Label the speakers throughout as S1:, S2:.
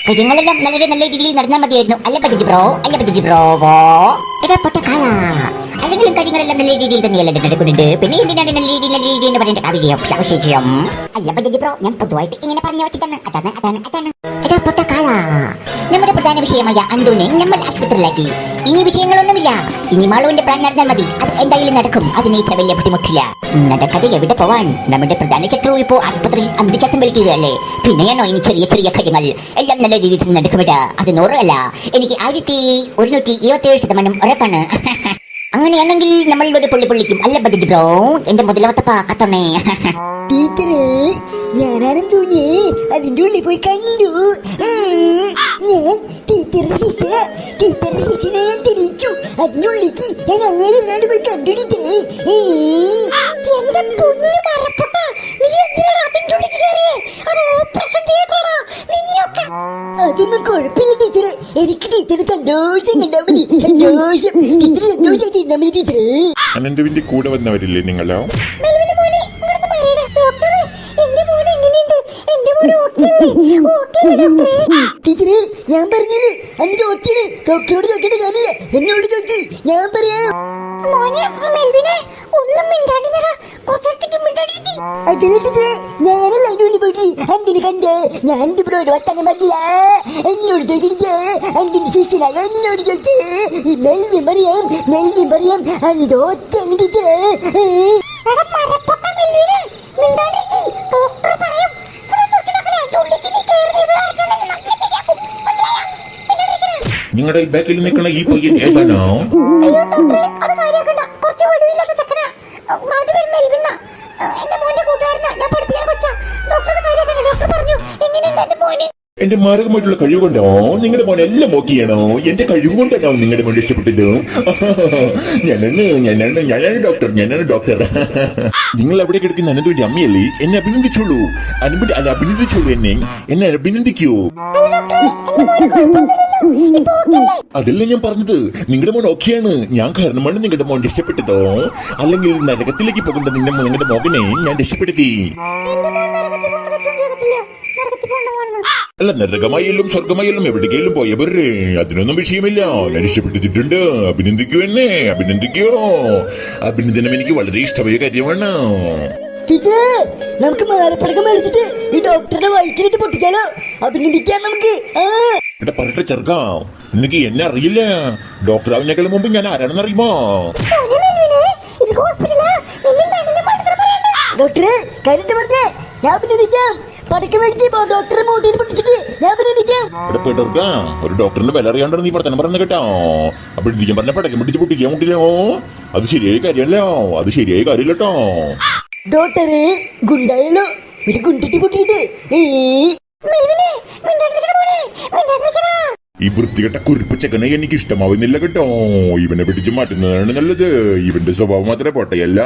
S1: കാര്യങ്ങളെല്ലാം നല്ല രീതിയിൽ നടന്നാൽ മതിയായിരുന്നു. അല്ല പദ്ധതി ബ്രോവോ എടാ പൊട്ടക്കാല. അല്ലെങ്കിലും കാര്യങ്ങളെല്ലാം നല്ല രീതിയിൽ തന്നെയല്ലേ നടക്കുന്നുണ്ട്. പിന്നെ എന്തിനാണ് നല്ല രീതിയിൽ എന്ന് പറയേണ്ട ആവശ്യം? അല്ല പദ്ധതി ബ്രോ, ഞാൻ പൊതുവായിട്ട് ഇങ്ങനെ പറഞ്ഞു വെച്ചിട്ടാണ്. അതാണ് എടാ പൊട്ടക്കാല. നമ്മുടെ പ്രധാന വിഷയമായ അന്തോനെ നമ്മൾ ആശുപത്രിയിലാക്കി. ഇനി വിഷയങ്ങളൊന്നുമില്ല. ഇനി മാളുവിന്റെ പ്ലാൻ നടന്നാൽ മതി. അത് എന്തായാലും നടക്കും. അതിന് ഇത്ര വലിയ ബുദ്ധിമുട്ടില്ല. നടക്കാതെ എവിടെ പോവാൻ? നമ്മുടെ പ്രധാന ശത്രു ഇപ്പോൾ ആശുപത്രിയിൽ അന്തിക്കാത്തം വലിക്കുകയല്ലേ. പിന്നെയാണോ ഇനി ചെറിയ കാര്യങ്ങൾ എല്ലാം നല്ല രീതിയിൽ നടക്കുമില്ല. അത് 100 അല്ല, എനിക്ക് 1127% ഉറപ്പാണ്. അങ്ങനെയാണെങ്കിൽ നമ്മൾ ഒരു പൊള്ളിക്കും. അല്ല ബദി ബ്രോ, എന്റെ മുതലവത്തപ്പ കത്തോണേ.
S2: ടീച്ചറെ, ഞാനാണെന്ന് തോന്നി അതിന്റെ ഉള്ളിൽ പോയി കണ്ടു. ഞാൻ ടീച്ചറുടെ ശിഷ്യനെ ഞാൻ തെളിയിച്ചു. അതിനുള്ളിലേക്ക് ഞാൻ അങ്ങനെ ഇല്ലാണ്ട് പോയി കണ്ടു ടീച്ചറെ.
S1: എന്റെ പൊന്നു മരപ്പൊട്ട, നീ എന്തിനാണ് അതിന്റെ ഉള്ളിൽ കയറിയേ? അത് ഓപ്പറേഷൻ തിയേറ്ററാണ്. നിന്നൊക്കെ
S2: അതൊന്നും കുഴപ്പമില്ല ടീച്ചറെ. എനിക്ക് ടീച്ചറ് സന്തോഷം കണ്ടാ മതി. സന്തോഷം ടീച്ചറ് സന്തോഷമായിട്ട് ഇരുന്നാ മതി ടീച്ചറെ.
S3: അനന്തുവിന്റെ കൂടെ വന്നവരില്ലേ നിങ്ങളോ?
S2: ടീച്ചറെ, ഞാൻ പറഞ്ഞില്ലേ എന്റെ ഒച്ചിന് ഡോക്ടറോട് ചോദിക്കേണ്ട കാര്യമില്ല, എന്നോട് ചോദിച്ചു. ഞാൻ പറയാം. ഞാനല്ല അതിന്റെ ഉള്ളിൽ പോയിട്ട് അന്റിന് കണ്ടേ. ഞാൻ എന്റെ ബ്രോയുടെ വർത്താനം പറഞ്ഞില്ല. എന്നോട് ചോദിക്കണില്ലേ, അന്റിന്റെ ശിഷ്യനായ എന്നോട് ചോദിച്ചേ. ഈ മെൽവിൻ പറയാം അന്തോ ഒറ്റാണ് ടീച്ചറെ.
S3: നിങ്ങളുടെ ബാക്കിൽ നിൽക്കണ ഈ പയ്യൻ ഏതാണോ? എന്റെ മാരകമായിട്ടുള്ള കഴിവ് കൊണ്ടോ നിങ്ങളുടെ മോനെ എല്ലാം നോക്കിയാണോ? എന്റെ കഴിവ് കൊണ്ടാണോ നിങ്ങളുടെ മോൻ രക്ഷപ്പെട്ടത്? ഞാനാണ് ഡോക്ടർ. നിങ്ങൾ അവിടെ കിടക്കുന്ന അനന്തുവിന്റെ അമ്മയല്ലേ? എന്നെ അഭിനന്ദിച്ചോളൂ. എന്നെ അഭിനന്ദിക്കൂ. അതല്ല ഞാൻ പറഞ്ഞത്. നിങ്ങളുടെ മോൻ ഓക്കെയാണ്. ഞാൻ കാരണമാണ് നിങ്ങളുടെ മോൻ രക്ഷപ്പെട്ടതോ. അല്ലെങ്കിൽ നരകത്തിലേക്ക് പോകേണ്ട നിങ്ങളുടെ മോകനെ ഞാൻ രക്ഷപ്പെടുത്തി. അല്ല, നരകമായാലും സ്വർഗമായാലും എവിടേക്കെങ്കിലും പോയവരെ അതിനൊന്നും വിഷയമില്ല. ഞാൻ രക്ഷപ്പെട്ടിട്ടുണ്ട്. അഭിനന്ദിക്കോ. അഭിനന്ദനം എനിക്ക് വളരെ ഇഷ്ടമായ കാര്യമാണ്.
S2: ടീച്ചറെ, നമുക്ക് മാലപ്പടക്കം മേടിച്ചിട്ട് ഈ ഡോക്ടറുടെ വയറ്റിലിട്ട് പൊട്ടിച്ചാലോ? അഭിനന്ദിക്കാൻ നമുക്ക്.
S3: എടാ പറട്ടെ ചെറുക്കാ, നിനക്ക് എന്നെ അറിയില്ല. ഡോക്ടർ ആവുന്നേക്കാളും മുമ്പ് ഞാൻ ആരാണെന്ന് അറിയുമോ?
S2: ഡോക്ടറെ, കഴിഞ്ഞിട്ട് പറഞ്ഞേ ഞാൻ അഭിനന്ദിക്കാം. പടക്കം മേടിച്ച് ഡോക്ടറെ മൂട്ടിൽ പൊട്ടിച്ചിട്ട് ഞാൻ അഭിനന്ദിക്കാം.
S3: ഒരു ഡോക്ടറിന്റെ വില അറിയാണ്ടാണ് നീ പറഞ്ഞ പറഞ്ഞ കേട്ടോ. അഭിനന്ദിക്കാൻ പറഞ്ഞ പടക്കം പിടിച്ച് പൊട്ടിക്കാൻ മുട്ടില്ലോ. അത് ശരിയായ കാര്യമല്ല കേട്ടോ.
S2: ഡോക്ടറെ ഗുണ്ടായല്ലോ, ഒരു ഗുണ്ടിട്ട് പൊട്ടിയിട്ട്.
S3: ഈ വൃത്തികെട്ട കുറിപ്പ് ചെക്കനെ എനിക്ക് ഇഷ്ടമാവുന്നില്ല കേട്ടോ. ഇവനെ പിടിച്ച് മാറ്റുന്നതാണ് നല്ലത്. ഇവന്റെ സ്വഭാവം മാത്രമേ പോട്ടയല്ല,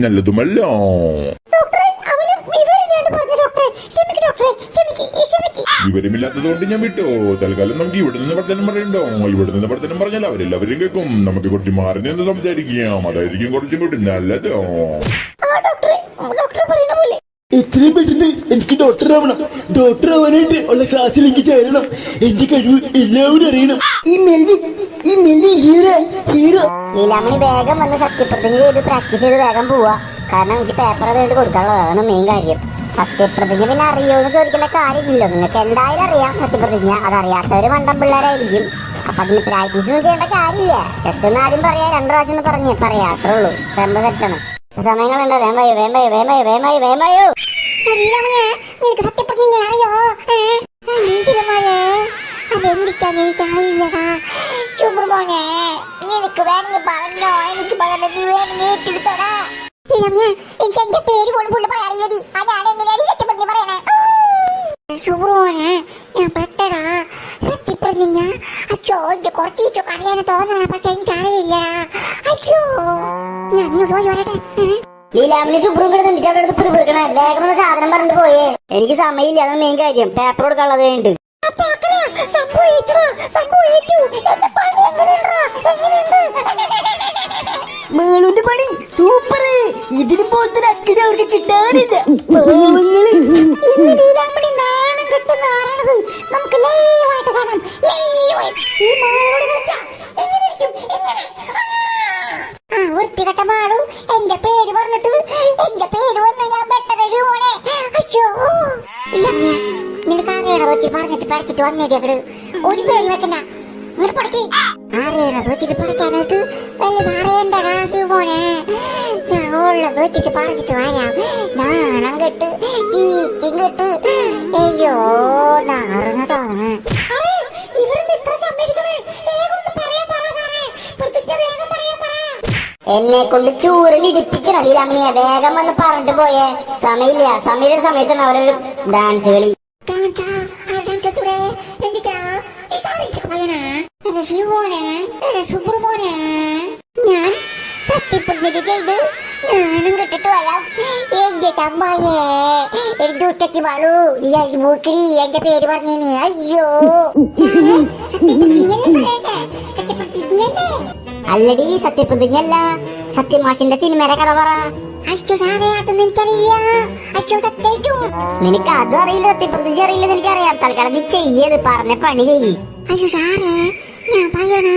S3: നല്ലതുമല്ല. വിവരമില്ലാത്തതുകൊണ്ട് ഞാൻ വിട്ടോ. തൽക്കാലം നമുക്ക് ഇവിടെ നിന്ന് വർത്തനം പറയണ്ടോ. ഇവിടെ നിന്ന് വർത്തനം പറഞ്ഞാൽ അവരെല്ലാവരും കേൾക്കും. നമുക്ക് കുറച്ച് മാറി നിന്ന് സംസാരിക്കാം. അതായിരിക്കും കുറച്ചും കൂടി നല്ലതോ.
S2: എത്രയും പെട്ടെന്ന് എനിക്ക് ഡോക്ടർ ആവണം. ഡോക്ടർ ആവാനായിട്ട് ഉള്ള ക്ലാസ്സിലേക്ക് ചേരണം. എന്റെ കഴിവ് എല്ലാവരും അറിയണം. ഈ മെൽവി ഹീറോ.
S1: ലീലാമണി വേഗം വന്ന് സത്യപ്രതിജ്ഞ ചെയ്ത് പ്രാക്ടീസ് ചെയ്ത് വേഗം പോവാ. കാരണം എനിക്ക് പേപ്പർ അതുകൊണ്ട് കൊടുക്കാനുള്ളതാണ് മെയിൻ കാര്യം. സത്യപ്രതിജ്ഞ പിന്നെ അറിയോന്ന് ചോദിക്കേണ്ട കാര്യമില്ലല്ലോ. നിങ്ങൾക്ക് എന്തായാലും അറിയാം സത്യപ്രതിജ്ഞ. അതറിയാത്തവര് മണ്ടം പിള്ളേരായിരിക്കും. അപ്പൊ അതിന് പ്രാക്ടീസ് ഒന്നും ചെയ്യേണ്ട കാര്യമില്ല. ജസ്റ്റ് ഒന്ന് ആദ്യം പറയാ, 2 പ്രാവശ്യം പറയാ, അത്രേ ഉള്ളൂ. സെറ്റാണ്. സമയങ്ങളുണ്ട്. വേമായോ. നിനക്ക് സത്യപ്രതിജ്ഞ അറിയോ? അതെന്തിക്കാന്ന് എനിക്കറിയില്ലടാ. ചുമ്പ്രമോനെ, നിനക്ക് വേണമെങ്കിൽ പറഞ്ഞോ. എനിക്ക് പകരം നീ വേണമെങ്കിൽ ഏറ്റെടുത്തോടാ. എനിക്ക് എന്റെ പേര് പോലും പുള്ളി പറയാറിയത്. അതാണ് എങ്ങനെയാണ് സത്യപ്രതിജ്ഞ പറയണേ. സുബ്രമോനെ, ഞാൻ പെട്ടടാ. സത്യപ്രതിജ്ഞ അച്ഛോ എനിക്ക് കുറച്ചോ അറിയാന്ന് തോന്നണ. പക്ഷെ എനിക്കറിയില്ലടാ. അച്ഛോ, ഞാൻ പോയി വരട്ടെ. ലീലാമിന് സുബ്രു കിടന്നിട്ട് അവിടെ എടുത്ത് പിടിക്കണേ. വേഗം ഒന്ന് സാധനം പറഞ്ഞിട്ട് പോയേ. എനിക്ക് സമയമില്ല, അതാണ് മെയിൻ കാര്യം. പേപ്പർ കൊടുക്കാനുള്ളത് ഉണ്ട്.
S2: മേളുന്റെ പണി സൂപ്പർ. ഇതിന് പോലത്തെ അക്കിടെ അവർക്ക് കിട്ടാറില്ല. പാവങ്ങള്.
S1: നാണം കെട്ടുന്ന ആരാണത്? നമുക്ക് കാണാം. ഈ മാളോട് കളിച്ചാ എങ്ങനെ ഇരിക്കും? എങ്ങനെ? വൃത്തികെട്ട മാളു എന്റെ പേര് പറഞ്ഞിട്ട് എന്റെ പേര് വന്ന് ഞാൻ പെട്ടത് മോനെ. അയ്യോ ഇല്ല നിനക്ക് അറിയണ തോറ്റി പറഞ്ഞിട്ട് പഠിച്ചിട്ട് വന്നേടിയത് ഒരു പേര് വെക്കണ്ട. ഇങ്ങോട്ട് പഠിക്ക്. അറിയണത് വെച്ചിട്ട് പഠിക്കാനായിട്ട് വല്ലത് അറിയണ്ടടാ മോനെ. ഞാൻ ഉള്ളത് വെച്ചിട്ട് പറഞ്ഞിട്ട് വരാം. നാണം കെട്ട് ചീറ്റും കെട്ട്. അയ്യോ നാറുന്ന തോന്നണേ. എന്നെ കൊണ്ട് ചൂരലിടിപ്പിക്കണം ലീലാമണിയെ. വേഗം വന്ന് പറഞ്ഞിട്ട് പോയേ. സമയമില്ല. സമയത്താണ് അവരൊരു ഡാൻസ് കളി. ഞാൻ സത്യപ്രതിജ്ഞ ചെയ്ത് ഞാനും കെട്ടിട്ട് വരാം. എന്റെ തമ്പായേ ഒരു ദൂട്ടച്ച് വാളൂ. ഈ അരിമൂക്കിരി എന്റെ പേര് പറഞ്ഞേന്. അയ്യോ അല്ലടി സത്യപ്രതിജ്ഞല്ല, സത്യമാഷിന്റെ സിനിമയുടെ കഥ പറ. അയ്യോ സാറേ അതൊന്നും എനിക്കറിയില്ല. അയ്യോ സത്യായിട്ടും നിനക്ക് അതും അറിയില്ല, സത്യപ്രതിജ്ഞ അറിയില്ലെന്ന് എനിക്കറിയാം. തൽക്കാലം നീ ചെയ്യത് പറഞ്ഞ പണി ചെയ്യ്. അയ്യോ സാറേ ഞാൻ പറയണ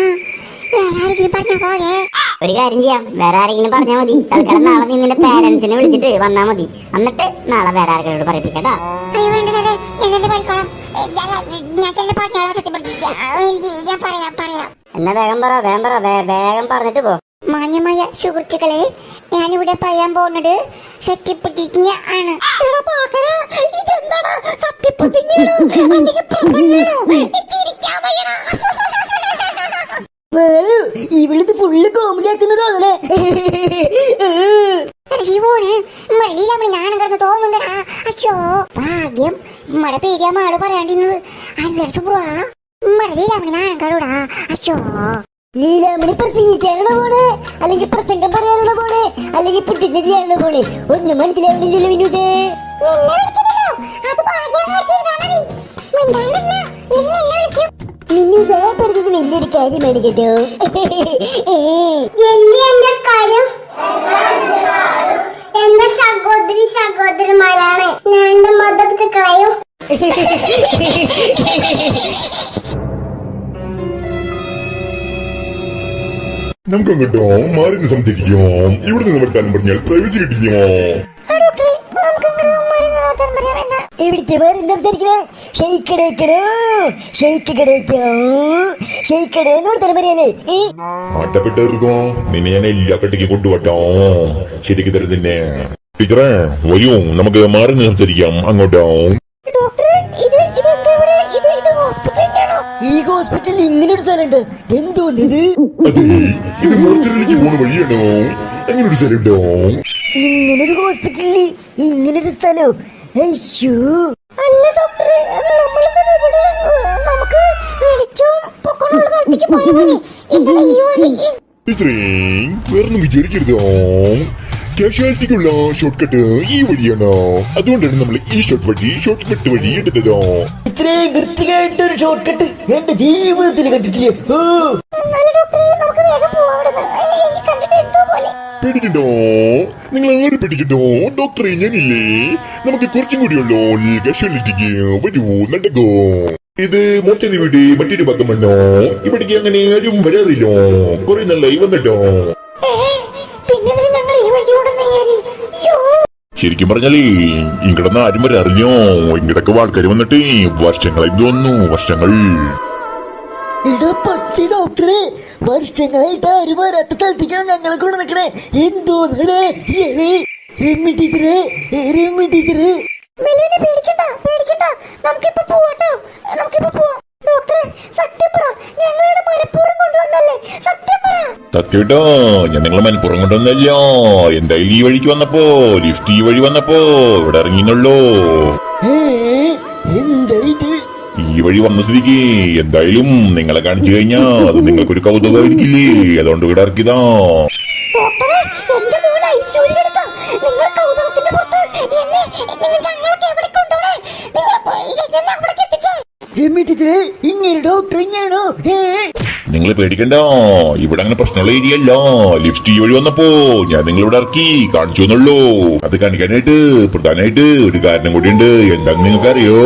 S1: വേറെ ആരെങ്കിലും പറഞ്ഞ പോലെ. ഒരു കാര്യം ചെയ്യാം, വേറെ ആരെങ്കിലും പറഞ്ഞാൽ മതി. തൽക്കാലം നാളെ നീ നിന്റെ പേരൻസിനെ വിളിച്ചിട്ട് വന്നാ മതി. എന്നിട്ട് നാളെ വേറെ ആരെങ്കിലും പറയിപ്പിക്കട്ടാ. അയ്യോ വേണ്ട സാറേ ഞാൻ തന്നെ പഠിക്കോളാം. ഞാൻ തന്നെ പറഞ്ഞോളാം സത്യപ്രതിജ്ഞ. ഞാൻ പറയാം. എന്നാ വേഗം പറ വേഗം പറഞ്ഞിട്ട് പോ. മാന്യമായ സുഹൃത്തുക്കളെ, ഞാനിവിടെ പറയാൻ പോകുന്നത് സത്യപ്രതിജ്ഞ ആണ്.
S2: ഇവിടുത്തെ ഫുള്ള് കോമഡി ആക്കുന്നതാണേ.
S1: ഞാനും കിടന്ന് തോന്നുന്നുണ്ടടാ. അച്ഛോ ഭാഗ്യം മഴ പേടിയാ മാള് പറയാണ്ടിരുന്നത്. അല്ല സുബ്രാ മഴയിലാമണി നാണം കടൂടാ. അച്ഛോ
S2: ലീലാമണി പ്രസംഗിക്കാനുള്ള പോണേ, അല്ലെങ്കിൽ പ്രസംഗം പറയാനുള്ള പോണേ, അല്ലെങ്കിൽ പ്രതിജ്ഞ ചെയ്യാനുള്ള പോണേ. ഒന്നും മനസ്സിലാവുന്നില്ലല്ലോ വിനോദേ. പറഞ്ഞത് വലിയൊരു കാര്യമാണ് കേട്ടോ.
S4: എന്റെ സഹോദരിമാരാണ്. ഞാൻ എന്റെ മതത്തെ കളയും.
S3: നമുക്കങ്ങോട്ടോ മാറി സംസാരിക്കാം. ഇവിടെ നിന്ന് വർത്താനം പറഞ്ഞാൽ പ്രൈവസി കിട്ടിയോ?
S2: എവിടേക്ക് മാറി സംസാരിക്കണേ? ഷെയ്ക്കടേന്ന് വർത്താനം പറയാനേ.
S3: ആട്ടപ്പെട്ടെടുക്കോ നിന്നെ ഞാൻ എല്ലാ കട്ടിക്ക് കൊണ്ടുപോട്ടോ. ശരിക്ക് തരും നിന്നെ. ടീച്ചറേ വരൂ, നമുക്ക് മാറി സംസാരിക്കാം. അങ്ങോട്ടോ.
S2: ഈ ഹോസ്പിറ്റലിൽ ഇങ്ങനെ ഒരു സ്ഥലമുണ്ട്. എന്തോന്നിത്?
S3: അതെ, ഇത് മോർച്ചറിലേക്ക് പോണ വഴിയാണോ? അങ്ങനെ ഒരു സ്ഥലമുണ്ടോ?
S2: ഇങ്ങനൊരു ഹോസ്പിറ്റലിൽ ഇങ്ങനൊരു സ്ഥലോ? അയ്യോ
S1: അല്ല ഡോക്ടറെ, നമുക്ക് വെളിച്ചവും പൊക്കമുള്ള സ്ഥലത്തേക്ക് പോയാൽ മതി. എന്തിനാ ഈ വഴി?
S3: ടീച്ചറേ വേറൊന്നും വിചാരിക്കരുതോ. കാഷ്വാലിറ്റിക്കുള്ള ഷോർട്ട് കട്ട് ഈ വഴിയാണ്. അതുകൊണ്ടാണ് നമ്മൾ ഈ ഷോർട്ട് കട്ട് വഴി എടുത്തതോ.
S2: ഇത്രയും വൃത്തിയായിട്ടൊരു ഷോർട്ട് കട്ട് എന്റെ ജീവിതത്തിൽ കണ്ടിട്ടില്ലേ.
S3: പേടിക്കണ്ടോ, നിങ്ങൾ ആരും പേടിക്കണ്ടോ. ഡോക്ടറെ ഞാനില്ലേ, നമുക്ക് കുറച്ചും കൂടിയുള്ളൂ കാഷ്വാലിറ്റിക്ക്. വരൂ നടക്കോ. ഇത് മോർച്ചറി വീട് മറ്റൊരു ഭാഗമാണോ? ഇവിടേക്ക് അങ്ങനെ ആരും വരാറില്ലോ. കുറെ നല്ലായി വന്നിട്ടോ. ശരിക്കും പറഞ്ഞാലേ ഇങ്ങടന്ന് ആരും വരെ അറിഞ്ഞോ? ഇങ്ങടൊക്കെ ആൾക്കാർ വന്നിട്ട് വർഷങ്ങളായി തോന്നുന്നു. വർഷങ്ങൾ.
S2: പട്ടി ഡോക്ടറെ, വർഷങ്ങളായിട്ട് ആരും വരാത്ത സ്ഥലത്തേക്കാണ് ഞങ്ങളെ കൊണ്ട് നിൽക്കണേ. എന്തോന്നേ ടീച്ചറെ.
S1: പേടിക്കണ്ട, നമുക്കിപ്പോ പോവാട്ടോ. ഡോക്ടറെ സത്യം പറ, ഞങ്ങളുടെ മനഃപൂർവ്വം കൊണ്ടുവന്നല്ലേ? സത്യം പറ.
S3: സത്യട്ടോ, ഞാൻ നിങ്ങളെ മനഃപൂർവ്വം കൊണ്ടൊന്നല്ലോ. എന്തായാലും ഈ വഴിക്ക് വന്നപ്പോ, ലിഫ്റ്റ് ഈ വഴി വന്നപ്പോ ഇവിടെ ഇറങ്ങിയുള്ളൂ.
S2: എന്താ ഇത്?
S3: ഈ വഴി വന്ന സ്ഥിതിക്ക് എന്തായാലും നിങ്ങളെ കാണിച്ചു കഴിഞ്ഞാ അത് നിങ്ങൾക്കൊരു കൗതുകമായിരിക്കില്ലേ? അതുകൊണ്ട് ഇവിടെ ഇറക്കിയതാ.
S2: ഇങ്ങനെ ഡോക്ടർ ഇങ്ങനെയാണോ?
S3: നിങ്ങൾ പേടിക്കണ്ട, ഇവിടെ അങ്ങനെ പ്രശ്നമുള്ള ഏരിയ അല്ല. ലിഫ്റ്റ് ഈ വഴി വന്നപ്പോ ഞാൻ നിങ്ങളിവിടെ ഇറക്കി കാണിച്ചു എന്നുള്ളൂ. അത് കാണിക്കാനായിട്ട് പ്രധാനമായിട്ട് ഒരു കാരണം കൂടിയുണ്ട്. എന്താന്ന് നിങ്ങൾക്ക് അറിയോ?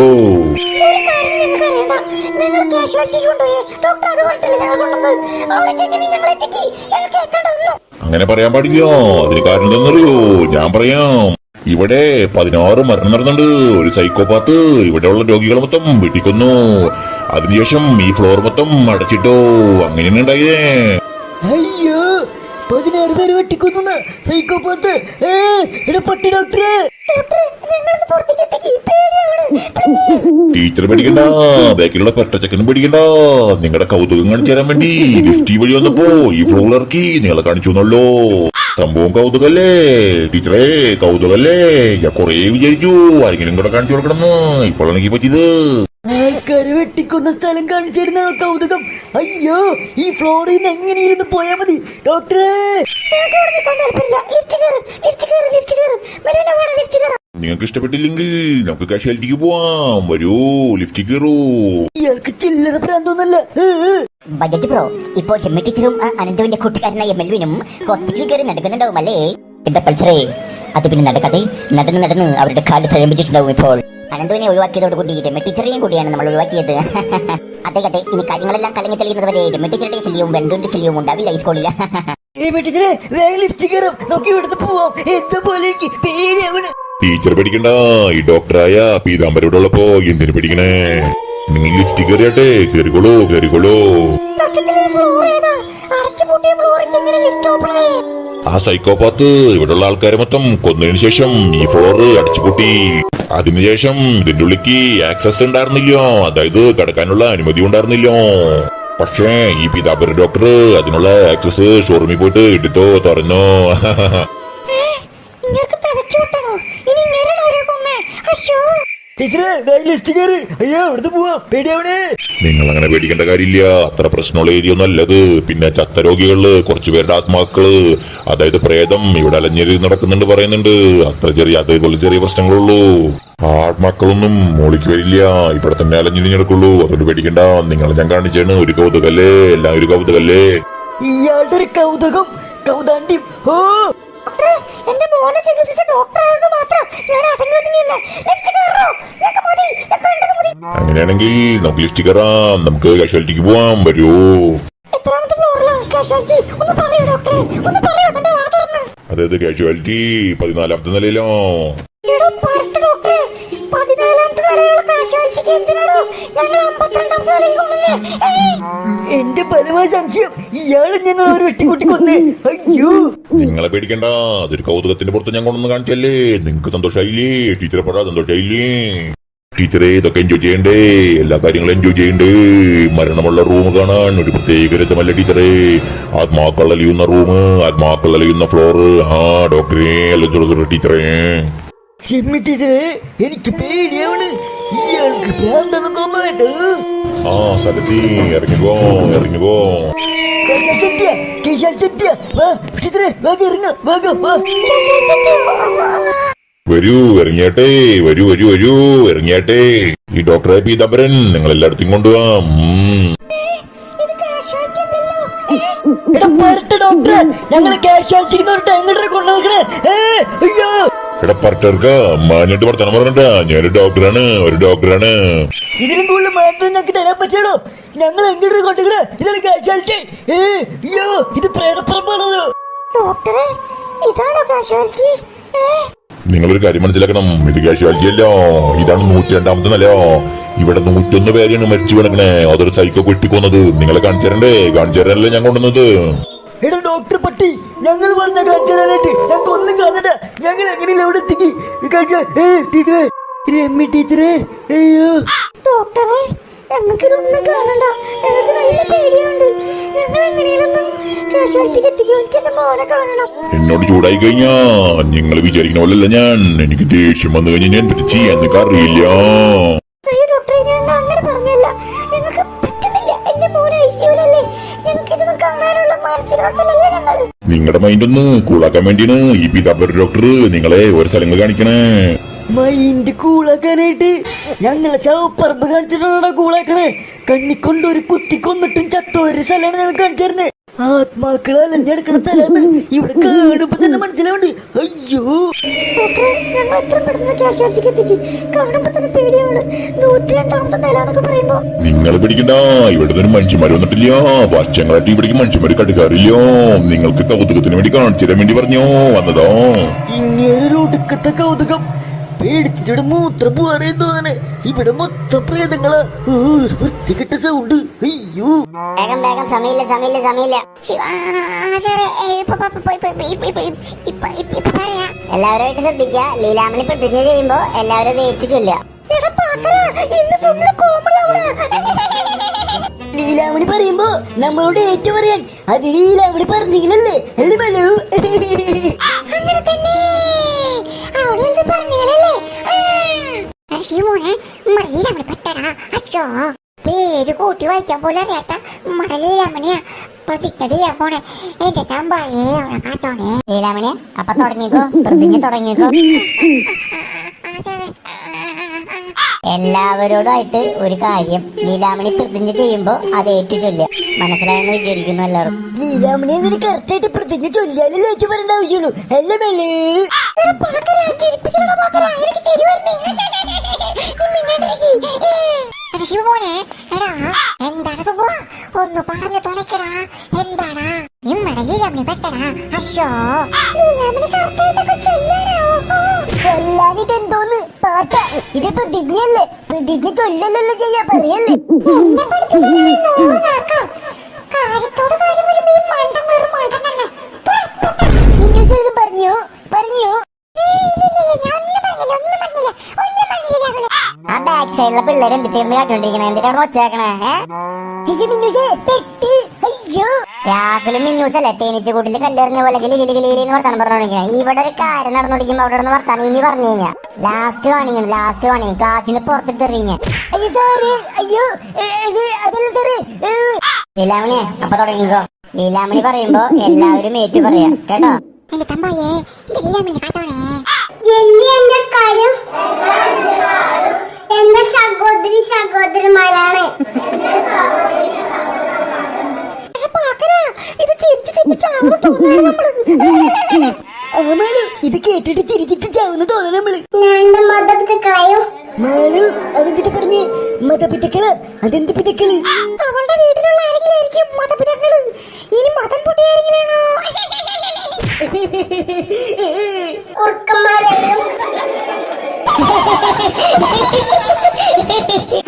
S2: ഞങ്ങൾ കാഷ്വാലിറ്റി കൊണ്ടുപോയി ഡോക്ടർ അത് പറഞ്ഞിട്ടില്ല ഞങ്ങൾ കൊണ്ടുവന്നത് അവിടേക്ക് എങ്ങനെ ഞങ്ങൾ എത്തിക്കി ഞങ്ങൾ കേൾക്കേണ്ട വന്നു.
S3: അങ്ങനെ പറയാൻ പാടില്ല. അതിന് കാരണം എന്താണെന്നറിയോ? ഞാൻ പറയാം. ഇവിടെ 16 മരണം നടന്നുണ്ട്. ഒരു സൈക്കോപാത്ത് ഇവിടെയുള്ള രോഗികളെ മൊത്തം വെട്ടിക്കൊന്നു. അതിനുശേഷം ഈ ഫ്ലോർ മൊത്തം അടച്ചിട്ടോ. അങ്ങനെയാണ് ഉണ്ടായേ.
S2: അയ്യോ 16 പേര് വെട്ടിക്കൊന്നു സൈക്കോപാത്ത്. പട്ടി ഡോക്ടറെ
S3: ടീച്ചർ പേടിക്കണ്ട, ബാക്കിലുള്ള പെട്ടച്ചക്കനും പേടിക്കണ്ട. നിങ്ങളുടെ കൗതുകം കാണിച്ചു തരാൻ വേണ്ടി ലിഫ്റ്റി വഴി വന്നപ്പോ ഈ ഫ്ലോർ ഇറക്കി നിങ്ങളെ കാണിച്ചു എന്നല്ലോ. സംഭവം കൗതുകല്ലേ ടീച്ചറേ, കൗതുകല്ലേ. ഞാൻ കൊറേ വിചാരിച്ചു ആരെങ്കിലും കൂടെ കാണിച്ചു കൊടുക്കണമെന്ന്. ഇപ്പോഴാണ് എനിക്ക് പറ്റിയത്.
S2: ആൾക്കാര് വെട്ടിക്കൊന്ന സ്ഥലം കാണിച്ചിരുന്ന കൗതുകം. അയ്യോ ഈ ഫ്ലോറിൽ നിന്ന് എങ്ങനെയിരുന്നു പോയാ മതി ഡോക്ടറെ.
S3: നിങ്ങൾക്ക് ഇഷ്ടപ്പെട്ടില്ലെങ്കിൽ നമുക്ക് കാഷ്വാലിറ്റിക്ക് പോവാം. വരൂ, ലിഫ്റ്റ് കയറൂ.
S2: ഇയാൾക്ക് ചില്ലറ പ്രാന്തോന്നല്ല.
S1: ബജറ്റ് ബ്രോ, ഇപ്പോൾ ഷെമ്മി ടീച്ചറും അനന്തുവിന്റെ കൂട്ടുകാരനായ മെൽവിനും ഹോസ്പിറ്റലിൽ കയറി നടക്കുന്നുണ്ടാവും അല്ലേ? എന്റെ പൾസറേ, അത് പിന്നെ നടക്കാതെ നടന്ന് അവരുടെ കാല് തഴമ്പിച്ചിട്ടുണ്ടാവും. ഇപ്പോൾ അനന്തുവിനെ ഒഴിവാക്കിയതോടുകൂടി രമ്യ ടീച്ചറേയും കൂടിയാണ് നമ്മൾ ഒഴിവാക്കിയത്. അതെ അതെ, ഇനി കാര്യങ്ങളെല്ലാം കലങ്ങി തെളിയുന്നത് വരെ രമ്യ ടീച്ചറുടെ ശല്യവും ബന്ധുവിന്റെ ശല്യവും ഉണ്ടാവില്ല ഈ സ്കൂളിൽ.
S2: ടീച്ചറെ വേഗം ലിഫ്റ്റ് കയറും, നമുക്ക് ഇവിടുന്ന് പോവാം. എന്താ പോലെ എനിക്ക് പേടിയാവണ്.
S3: ടീച്ചർ പേടിക്കണ്ട, ഈ ഡോക്ടറായ പീതാംബരോട് ഉള്ളപ്പോ എന്തിനു പേടിക്കണേ? നിങ്ങൾ ലിഫ്റ്റ് കയറിയാട്ടെ. കയറിക്കോളൂ കയറിക്കോളൂ. ആ സൈക്കോപാത്ത് ഇവിടെയുള്ള ആൾക്കാരെ മൊത്തം കൊന്നതിന് ശേഷം ഈ ഫ്ലോർ അടിച്ചുപൂട്ടി. അതിനുശേഷം ഇതിന്റെ ഉള്ളിക്ക് ആക്സസ് ഉണ്ടായിരുന്നില്ലോ, അതായത് കടക്കാനുള്ള അനുമതി ഉണ്ടായിരുന്നില്ലോ. പക്ഷേ ഈ പീതാംബര ഡോക്ടർ അതിനുള്ള ആക്സസ് ഷോറൂമിൽ പോയിട്ട് ഇട്ടിട്ടോ തുറന്നോ. നിങ്ങൾ അങ്ങനെ പേടിക്കേണ്ട കാര്യമില്ല. അത്ര പ്രശ്നമുള്ള ഏരിയ ഒന്നും അല്ലത്. പിന്നെ ചത്ത രോഗികള്, കുറച്ചുപേരുടെ ആത്മാക്കള്, അതായത് പ്രേതം ഇവിടെ അലഞ്ഞേരി നടക്കുന്നുണ്ട് പറയുന്നുണ്ട്. അത്ര അതേപോലെ ചെറിയ പ്രശ്നങ്ങളുള്ളൂ. ആത്മാക്കളൊന്നും മോളിക്ക് വരില്ല, ഇവിടെ തന്നെ അലഞ്ഞിരി നടക്കുള്ളൂ. അതുകൊണ്ട് പേടിക്കണ്ട. നിങ്ങളെ ഞാൻ കാണിച്ചാണ്. ഒരു കൗതുകല്ലേ, എല്ലാം ഒരു കൗതുകല്ലേ.
S2: ഇയാളുടെ ഒരു കൗതുകം കൗതാണ്ടി. ഓ എന്റെ മോനെ ചികിത്സിച്ച ഡോക്ടറായോണ്ട് മാത്രം ഞാൻ അടങ്ങുന്നില്ല.
S3: അങ്ങനെയാണെങ്കിൽ നമുക്ക് ലിഫ്റ്റ് കയറാം. നമുക്ക് കാഷ്വാലിറ്റിക്ക് പോവാം. വരൂ.
S2: എത്രാമത്തെ ഫ്ലോറിലാണ് കാഷ്വാലിറ്റി? ഒന്ന് പറയൂ ഡോക്ടറെ, ഒന്ന് പറയൂ. തന്റെ വാ തുറന്ന്.
S3: അതായത് കാഷ്വാലിറ്റി 14ാമത്തെ നിലയിലോ.
S2: ഡോക്ടറെ 14ാമത്തെ നിലയിലുള്ള കാഷ്വാലിറ്റിക്ക് എന്തിനാണോ ഞങ്ങൾ 52ാമത്തെ നിലയിൽ കൊണ്ടുവന്നേ? എന്റെ പരമായ സംശയം ഇയാളെ ഞങ്ങൾ ഒരു വെട്ടിക്കൂട്ടി കൊന്നേ. അയ്യോ
S3: നിങ്ങളെ പേടിക്കണ്ട, അതൊരു കൗതുകത്തിന്റെ പുറത്ത് ഞാൻ കൊണ്ടൊന്ന് കാണിച്ചല്ലേ. നിങ്ങക്ക് സന്തോഷായില്ലേ? ടീച്ചറെ പറ, സന്തോഷായില്ലേ? ടീച്ചറെ ഇതൊക്കെ എൻജോയ് ചെയ്യണ്ടേ? എല്ലാ കാര്യങ്ങളും എൻജോയ് ചെയ്യണ്ടേ? മരണമുള്ള റൂം കാണാൻ ഒരു പ്രത്യേക രസമല്ല ടീച്ചറെ? ആത്മാക്കൾ അലിയുന്ന റൂം, ആത്മാക്കൾ അലിയുന്ന ഫ്ലോർ. ആ ഡോക്ടറെ അല്ല ടീച്ചറെ.
S2: ഷെമ്മി ടീച്ചറെ, എനിക്ക് പേടിയാണ്. ഇയാൾക്ക് ഭ്രാന്തെന്ന് തോന്നണേട്ടോ.
S3: ആ സ്ഥലത്തി ഇറങ്ങിക്കോ ഇറങ്ങിക്കോ. വരൂ ഇറങ്ങിയാട്ടെ. വരൂ വരൂ വരൂ ഇറങ്ങിയാട്ടെ. ഈ ഡോക്ടറെ പീതാംബരൻ നിങ്ങൾ എല്ലായിടത്തും കൊണ്ടുപോവാം.
S2: ഡോക്ടറെ ഞങ്ങള് കാഷ്വാലിറ്റിക്ക് എങ്ങോട്ട് കൊണ്ടുനടക്കണേ? അയ്യോ
S3: ഇവിടെ പറട്ടർക്ക് മാഞ്ഞിട്ട് വർത്തമാനം പറഞ്ഞിട്ടാ. ഞാനൊരു ഡോക്ടറാണ്, ഒരു ഡോക്ടറാണ്.
S2: ഇതിലും കൂടുതൽ മാറ്റം ഞങ്ങൾക്ക് തരാൻ പറ്റുള്ളൂ. ഞങ്ങൾ എങ്ങോട്ട് കൊണ്ടുപോകണേ? ഇതാണ് കാഷ്വാലിറ്റി. അയ്യോ ഇത് പ്രേതപ്പുറമാണോ? ഡോക്ടറെ ഇതാണോ കാഷ്വാലിറ്റി?
S3: നിങ്ങളൊരു കാര്യം മനസ്സിലാക്കണം. ഇത് കാഷ്വാലിറ്റി അല്ലോ, ഇതാണ് 102ാമത്തെ നിലയോ. ഇവിടെ 101 പേരെയാണ് മരിച്ചു കിടക്കണേ. അതൊരു സൈക്കോ വെട്ടിക്കൊന്നത്. നിങ്ങളെ കാണിച്ചു തരണ്ടേ? കാണിച്ചു തരാനല്ലേ ഞാൻ കൊണ്ടുവന്നത്.
S2: എടാ ഡോക്ടർ പട്ടി, ഞങ്ങൾ പറഞ്ഞ കാണിച്ചു തരാനായിട്ട് ഞങ്ങൾക്ക് ഒന്നും കാണണ്ട. ഞങ്ങൾ എങ്ങനെയല്ല അവിടെ എത്തിക്കി ടീച്ചറെ, രമ്യ ടീച്ചറെ. അയ്യോ ഡോക്ടറെ ഞങ്ങൾക്കിതൊന്നും കാണണ്ട. ഞങ്ങൾക്ക് നല്ല പേടിയുണ്ട്. ഞങ്ങൾ എങ്ങനെയൊന്നും കാഷ്വാലിറ്റിക്ക് എത്തിക്കാൻ എന്റെ മോനെ കാണണം.
S3: എന്നോട് ചൂടായി കഴിഞ്ഞാ നിങ്ങൾ വിചാരിക്കുന്ന പോലല്ല ഞാൻ. എനിക്ക് ദേഷ്യം വന്നു കഴിഞ്ഞാൽ ഞാൻ എന്ത് ചെയ്യാന്നൊക്കെ അറിയില്ല.
S2: അയ്യോ ഡോക്ടറെ, ഞങ്ങൾ അങ്ങനെ പറഞ്ഞല്ല. ഞങ്ങൾക്ക് പറ്റുന്നില്ല. എന്റെ മോനെ ഐസിയുലല്ലേ. ഞങ്ങൾക്ക് ഇതൊന്നും കാണാനുള്ള മാനസികാവസ്ഥയിലല്ല ഞങ്ങൾ.
S3: നിങ്ങളുടെ മൈൻഡ് ഒന്ന് കൂളാക്കാൻ വേണ്ടിയാണ് ഈ പീതാംബര ഡോക്ടർ നിങ്ങളെ ഓരോ സ്ഥലങ്ങൾ കാണിക്കണേ.
S2: മൈൻഡ് കൂളാക്കാനായിട്ട് ഞങ്ങളെ ചവപ്പറമ്പ് കാണിച്ചിട്ടാണ് കൂളാക്കണേ. കണ്ണിക്കൊണ്ട് ഒരു കുത്തി കൊന്നിട്ടും ചത്ത ഒരു സ്ഥലമാണ് ഞങ്ങൾ കാണിച്ചു തരുന്നേ. ആത്മാക്കളെ അലഞ്ഞെടുക്കണ സ്ഥലമാണ്. ഇവിടെ കാണുമ്പോ തന്നെ മനസ്സിലാവുണ്ട്. അയ്യോ ഞങ്ങൾ എത്ര പെടുന്ന കാഷ്വാലിറ്റിക്ക് എത്തിക്ക്. കാണുമ്പോ തന്നെ പേടിയാണ്. 102ാമത്തെ നിലന്നൊക്കെ പറയുമ്പോ
S3: നിങ്ങൾ പിടിക്കണ്ട, ഇവിടെ ഒരു മനുഷ്യന്മാർ വന്നിട്ടില്ല. വർഷങ്ങളായിട്ട് ഇവിടേക്ക് മനുഷ്യന്മാർ കടുക്കാറില്ല. നിങ്ങൾക്ക് കൗതുകത്തിന് വേണ്ടി കാണിച്ചു തരാൻ വേണ്ടി പറഞ്ഞോ വന്നതോ.
S2: ഇങ്ങനൊരു ഒടുക്കത്തെ കൗതുകം. പേടിച്ചിട്ട് മൂത്രം പോവാറേ തോന്നണേ. ഇവിടെ മൊത്തം പ്രേതങ്ങള്. വൃത്തികെട്ട സൗണ്ട്. അയ്യോ
S1: വേഗം വേഗം, സമയമില്ല. എല്ലാവരുമായിട്ട് ശ്രദ്ധിക്കുക. ലീലാമണി പ്രതിജ്ഞ ചെയ്യുമ്പോ എല്ലാവരും അത് ഏറ്റു ചൊല്ലുക.
S2: ലീലാമണി പറയുമ്പോ നമ്മളോട് ഏറ്റു പറയാൻ അത് ലീലാമണി പറഞ്ഞില്ലല്ലേ അല്ലേ വേണു?
S1: അങ്ങനെ തന്നെ അവളത് പറഞ്ഞല്ലേ. ലീലാമണി പെട്ടടാ. അച്ഛോ, പേര് കൂട്ടി വായിക്കാൻ പോലും അറിയാത്ത ലീലാമണിയാ പ്രതിജ്ഞ ചെയ്യാൻ പോണേ. എന്റെ തമ്പായേ അവളെ കാത്തോണേ. ലീലാമണിയെ അപ്പൊ തുടങ്ങിക്കോ, പ്രതിജ്ഞ തുടങ്ങിക്കോ. എല്ലാവരോടായിട്ട് ഒരു കാര്യം ലീലാമണി പ്രതിജ്ഞ ചെയ്യുമ്പോ അത് ഏറ്റു ചൊല്ലുക. മനസ്സിലായെന്ന് വിചാരിക്കുന്നു എല്ലാവരും.
S2: ലീലാമണി എന്നിട്ട് കറക്റ്റായിട്ട് പ്രതിജ്ഞ ചൊല്ലിയാലേ ഏറ്റു പറയേണ്ട ആവശ്യമുള്ളൂ അല്ലേ വേണു?
S1: ശിവമോനെ, എടാ എന്താണ് സുബ്ര? ഒന്ന് പറഞ്ഞു തുലക്കടാ. എന്താണ് നിമ്മടെ ലീലാമണി പെട്ടടാ? അശ്ശോ, ലീലാമണി കറക്റ്റായിട്ടൊക്കെ ചൊല്ലണോ?
S2: ചൊല്ലാനിട്ട് എന്തോന്ന് പാട്ട? ഇത് പ്രതിജ്ഞയല്ലേ? പ്രതിജ്ഞ ചൊല്ലല്ലോ ചെയ്യാ പറയല്ലേ?
S1: കാര്യത്തോട് കാര്യം വരുമ്പോ ഈ മണ്ടം വെറും മണ്ടം തന്നെ.
S2: പറഞ്ഞു പറഞ്ഞു
S1: ആ ബാക്ക് സൈഡിലെ പിള്ളേര് എന്ത് ചേർന്ന് കാട്ടോണ്ടിരിക്കണേ? എന്തിട്ടാണ് ഒച്ചേക്കണേ? രാഹുലും മിന്നൂസല്ലേ തേനീച്ച കൂട്ടില് കല്ലെറിഞ്ഞ പോലെ ഗിലിഗിലിന്ന് വർത്താനം പറഞ്ഞോണ്ടിരിക്കണേ. ഇവിടെ ഒരു കാര്യം നടന്നോണ്ടിരിക്കുമ്പോ അവിടെ നിന്ന് വർത്താനം ഇനി പറഞ്ഞു കഴിഞ്ഞാ ലാസ്റ്റ് വാണിങ് ക്ലാസ്സിന് പുറത്തിട്ടെറിഞ്ഞ. ലീലാമണിയെ അപ്പൊ തുടങ്ങിക്കോ. ലീലാമണി പറയുമ്പോ എല്ലാവരും ഏറ്റു പറയാ കേട്ടോ.
S4: എന്റെ തമ്പായേ, എന്റെ ലീലാമണി കാത്തോണേ. എന്റെ കാര്യം എന്റെ സഹോദരിമാരാണ്.
S2: ഇത് ഇത് കേട്ടിട്ട് ചിരിച്ചിട്ട് ചാവുന്ന തോന്നണം നമ്മള്.
S4: എന്റെ മതത്തെ കളയും.
S2: മാളു അതെന്തിട്ട് പറഞ്ഞേ? മതപിതാക്കള്? അതെന്ത് പിതാക്കള്?
S4: അവളുടെ വീട്ടിലുള്ള ആരെങ്കിലും ആയിരിക്കും മതപിതാക്കള്. ഇനി മതം പൊട്ടിയാരെങ്കിലാണോ? കുറുക്കന്മാരെയും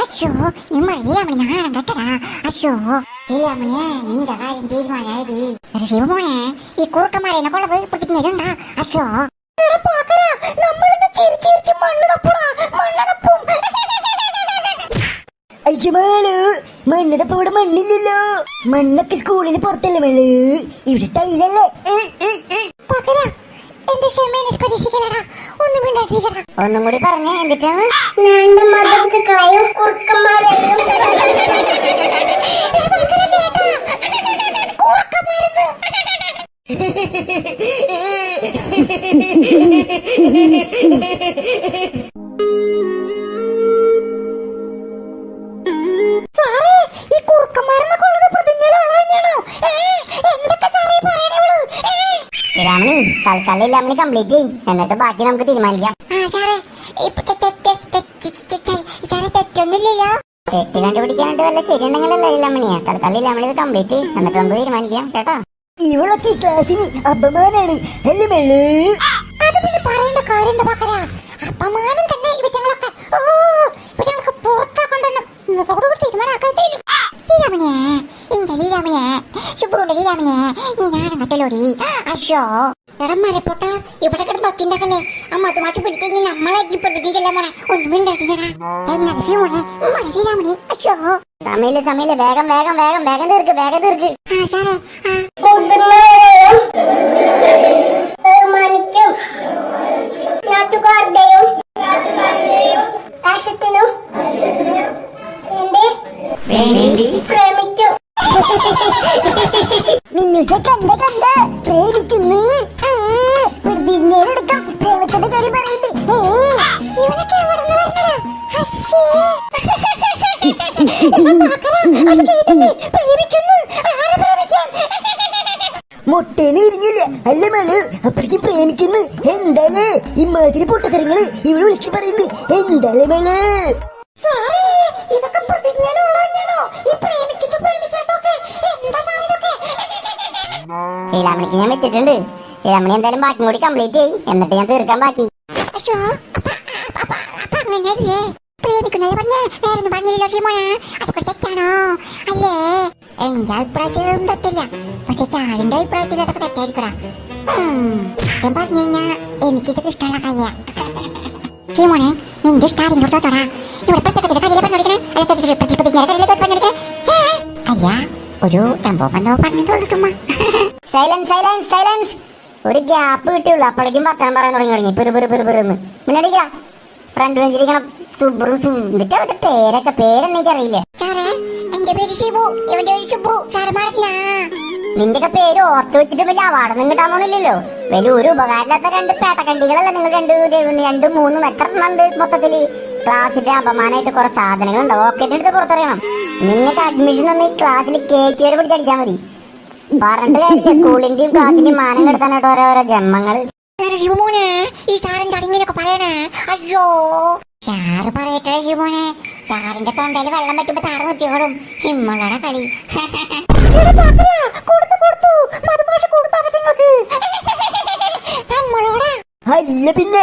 S1: അയ്യോ, നിമ്മ ലീലാമണി നാണം കെട്ടടാ. അയ്യോ, ലീലാമണിയെ നിന്റെ കാര്യം തീരുമാനായി. ശിവമോനെ, ഈ കുറുക്കന്മാരെ കൊള്ളത് പ്രതിജ്ഞയുണ്ടാ? അയ്യോ,
S2: നമ്മളിന്ന് ചിരിച്ചിരിച്ച് മണ്ണ് തപ്പും. അയ്യോ മാളു, മണ്ണിടപ്പ ഇവിടെ മണ്ണില്ലല്ലോ. മണ്ണൊക്കെ സ്കൂളിന് പുറത്തല്ലേ മേള്? ഇവിടെ ടൈലല്ലേ?
S1: എന്റെ ക്ഷമേനെ സ്പർശിക്കലടാ. ഒന്നും മിണ്ടാതിരിക്കടാ. ഒന്നും കൂടി പറഞ്ഞ എന്നിട്ടാണ്
S4: എന്റെ മതത്തെ കളയും. കുറുക്കന്മാരെയും
S1: സാറേ, ഈ കുറുക്കന്മാരെന്നെ കൊള്ളത് പ്രതിജ്ഞയിലുള്ള തന്നെയാണോ? എന്തൊക്കെ സാറേ പറയണവള്? ലീലാമണി തൽക്കാലം ലീലാമണി കംപ്ലീറ്റ് ചെയ്യും, എന്നിട്ട് ബാക്കി നമുക്ക് തീരുമാനിക്കാം. സാറേ ഇപ്പൊ തെറ്റൊന്നുമില്ലല്ലോ. തെറ്റ് കണ്ടുപിടിക്കാനായിട്ട് വല്ല ശരിയുണ്ടെങ്കിലല്ല ലീലാമണിയാ. തൽക്കാലം ലീലാമണി ഇത് കംപ്ലീറ്റ് ചെയ്യും, എന്നിട്ട് നമുക്ക് തീരുമാനിക്കാം കേട്ടോ.
S2: ഇവളൊക്കെ ഈ ക്ലാസ്സിന് അപമാനാണ് അല്ലേ മേള്?
S1: അത് പിന്നെ പറയേണ്ട കാര്യമുണ്ട് പക്കരാ. അപമാനം തന്നെ ഇവറ്റങ്ങളൊക്കെ. ഓ, ഇവറ്റങ്ങളൊക്കെ പുറത്താക്കൊണ്ടൊന്നും ഇന്നത്തോട് തീരുമാനമാക്കാൻ തരും. ലീലാമണിയെ, ഇന്റെ ലീലാമണിയെ, ശുഭ്രന്റെ ലീലാമണിയെ, നീ നാണം കെട്ടലോടി. അയ്യോ ഇടന്മാരെ പൊട്ട, ഇവിടെ കിടന്ന് ഒത്തിണ്ടാക്കല്ലേ. മധുമാക്കി പിടിച്ചെങ്കിൽ നമ്മളെ പ്രതിജ്ഞിക്കല്ലേ മോനെ. ഒന്നും ഉണ്ടായിരുന്നടാ. എങ്ങനെ ശിവമോനെ ലീലാമണി? അയ്യോ, സമയില് വേഗം തീർക്ക്. സാറേ
S4: കുടുംബങ്ങളെയും ബഹുമാനിക്കും. നാട്ടുകാരുടെയും ആശത്തിനും വേണ്ടി പ്രേമിക്കും.
S2: മിന്നുസെ കണ്ട പ്രേമിക്കുന്നു. പ്രതിജ്ഞയെടുക്കാം. പ്രേമത്തിന്റെ കാര്യം പറയുന്നത്
S1: ഇവനൊക്കെ എവിടുന്ന് വരുന്നടാ? അശ്ശേ. പ്രേമിക്കുന്നു. ആരെ പ്രേമിക്കാൻ?
S2: പൊട്ടേന്ന് വിരിഞ്ഞില്ല അല്ല മേള് അപ്പോഴേക്കും പ്രേമിക്കുന്നു. എന്താലേ ഇമാതിരി പൊട്ടത്തരങ്ങള് ഇവിടെ വിളിച്ചു പറയുന്നത്? എന്താലേ മേള്?
S4: സാറേ, ഇതൊക്കെ പ്രതിജ്ഞയിലുള്ളതാണോ? ഈ പ്രേമിക്കുന്നു പ്രേമിക്കാത്തൊക്കെ എന്താ സാർ ഇതൊക്കെ?
S1: ഇളാമണിക്ക് ഞാൻ വെച്ചിട്ടുണ്ട്. ഇളാമണി എന്തായാലും ബാക്കി കൂടി കംപ്ലീറ്റ് ചെയ്യും, എന്നിട്ട് ഞാൻ തീർക്കാൻ ബാക്കി.
S4: അയ്യോ, അപ്പൊ അങ്ങനെയല്ലേ പ്രേമിക്കുന്നല്ലേ പറഞ്ഞേ? വേറൊന്നും പറഞ്ഞില്ലല്ലോ ഷിമോനെ. അതൊക്കെ തെറ്റാണോ? അല്ലേ? എന്റെ അഭിപ്രായത്തിലൊന്നും തെറ്റില്ല, പക്ഷെ ചാടിന്റെ അഭിപ്രായത്തിൽ അതൊക്കെ തെറ്റായിരിക്കടാ. ഞാൻ പറഞ്ഞു കഴിഞ്ഞാ എനിക്കിതൊക്കെ ഇഷ്ടമുള്ള കാര്യ. ഷിമോനെ, നിന്റെ ഇഷ്ടം തൊടാ. ഇവിടെ പ്രത്യേകത്തിന്റെ കാര്യ പറഞ്ഞോടിക്കണേ, പ്രതിജ്ഞയുടെ കാര്യ പറഞ്ഞോടിക്കണേ. അല്ല, ഒരു സംഭവം എന്തോ പറഞ്ഞിട്ടുള്ളൂ ചുമ്മാ.
S1: Silence silence silence. ഒരു ഗ്യാപ്പ് കിട്ടിയുള്ളൂ, അപ്പോഴേക്കും വർത്തമാനം പറയാൻ തുടങ്ങി. പെറുപെറുപെറുന്ന് മുന്നടിക്ക. ഫ്രണ്ട് ബെഞ്ചിലിരിക്കണം സുബ്രു. എന്നിട്ട് അവന്റെ പേരെനിക്ക് അറിയില്ല.
S4: സാറേ, എന്റെ പേര് ഷിബു, ഇവന്റെ പേര് ശുബ്രു. സാറ് മാറില്ല.
S1: നിന്റെയൊക്കെ പേര് ഓർത്ത് വെച്ചിട്ട് വലിയ അവാർഡൊന്നും കിട്ടാൻ പോണില്ലല്ലോ. വലിയ ഒരു ഉപകാരമില്ലാത്ത രണ്ട് പേട്ടക്കണ്ടികളല്ല നിങ്ങൾ. രണ്ടും മൂന്നും എത്ര ഉണ്ട് മൊത്തത്തില്? ക്ലാസ്സിന്റെ അപമാനമായിട്ട് കുറെ സാധനങ്ങളുണ്ട്, ഓക്കെ എടുത്ത് പുറത്തറിയണം. നിന്നൊക്കെ അഡ്മിഷൻ ഒന്ന് ഈ ക്ലാസ്സിൽ കേറ്റി വരെ പിടിച്ചടിച്ചാൽ മതി. പറഞ്ഞിട്ട് കാര്യമില്ല, സ്കൂളിന്റെയും ക്ലാസ്സിന്റെയും മാനം കെടുത്താനായിട്ട് ഓരോരോ ജന്മങ്ങള്.
S4: ഷിബുമോനെ, ഈ സാറിന്റെ അടങ്ങിനൊക്കെ പറയണേ. അയ്യോ, സാറ് പറയട്ടെ ഷിബുമോനെ. സാറിന്റെ തൊണ്ടയിൽ വെള്ളം പറ്റുമ്പോ സാറ് നിർത്തിയോടും. ഹിമ്മളോടെ കളി നമ്മളോടാ.
S2: അല്ല പിന്നെ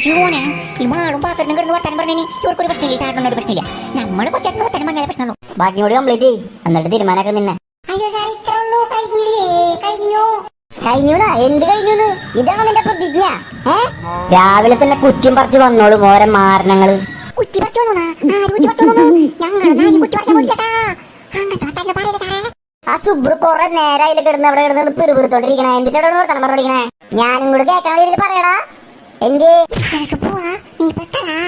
S4: ഷിബുമോനെ, ഈ മാളും പാക്കറ്റിനും കിടന്ന് വർത്താനം പറഞ്ഞി ഇവർക്കൊരു പ്രശ്നമില്ല, സാറിനൊന്നും ഒരു പ്രശ്നമില്ല. നമ്മള് കുറച്ചു വർത്താനം പറഞ്ഞാലേ പ്രശ്നമുള്ളൂ.
S1: ബാക്കി കൂടി കംപ്ലീറ്റ് ചെയ്യും, എന്നിട്ട് തീരുമാനമൊക്കെ നിന്നെ.
S4: അയ്യോ സാർ, ഇത്ര ഉള്ളൂ? കഴിഞ്ഞില്ലേ?
S1: കഴിഞ്ഞൂന്നാ? എന്ത് കഴിഞ്ഞൂന്ന്? ഇതാണോ നിന്റെ പ്രതിജ്ഞ? രാവിലെ തന്നെ കുറ്റം പറിച്ചു വന്നോളും ഓരോ മാരണങ്ങള്.
S4: കുറ്റി പറിച്ചു വന്നോണാ? ആര് കുറ്റി പറിച്ചു വന്നു? ഞങ്ങൾ കുറ്റി പറിക്കാൻ പോയിട്ടാ. അങ്ങനത്തെ വർത്താനം പറയല്ലേ സാറേ.
S1: ആ സുബ്രു കൊറേ നേരം കിടന്ന് അവിടെ കിടന്ന് പിറുപിറുത്തോണ്ടിരിക്കണേ. എന്നിട്ട് അവിടെ വർത്തമാനം പറഞ്ഞോണ്ടിരിക്കണേ. ഞാനും കൂടെ കേൾക്കണ രീതിയിൽ പറയടാ. എന്റെ
S4: സുബ്രുവാ, നീ പെട്ടടാ.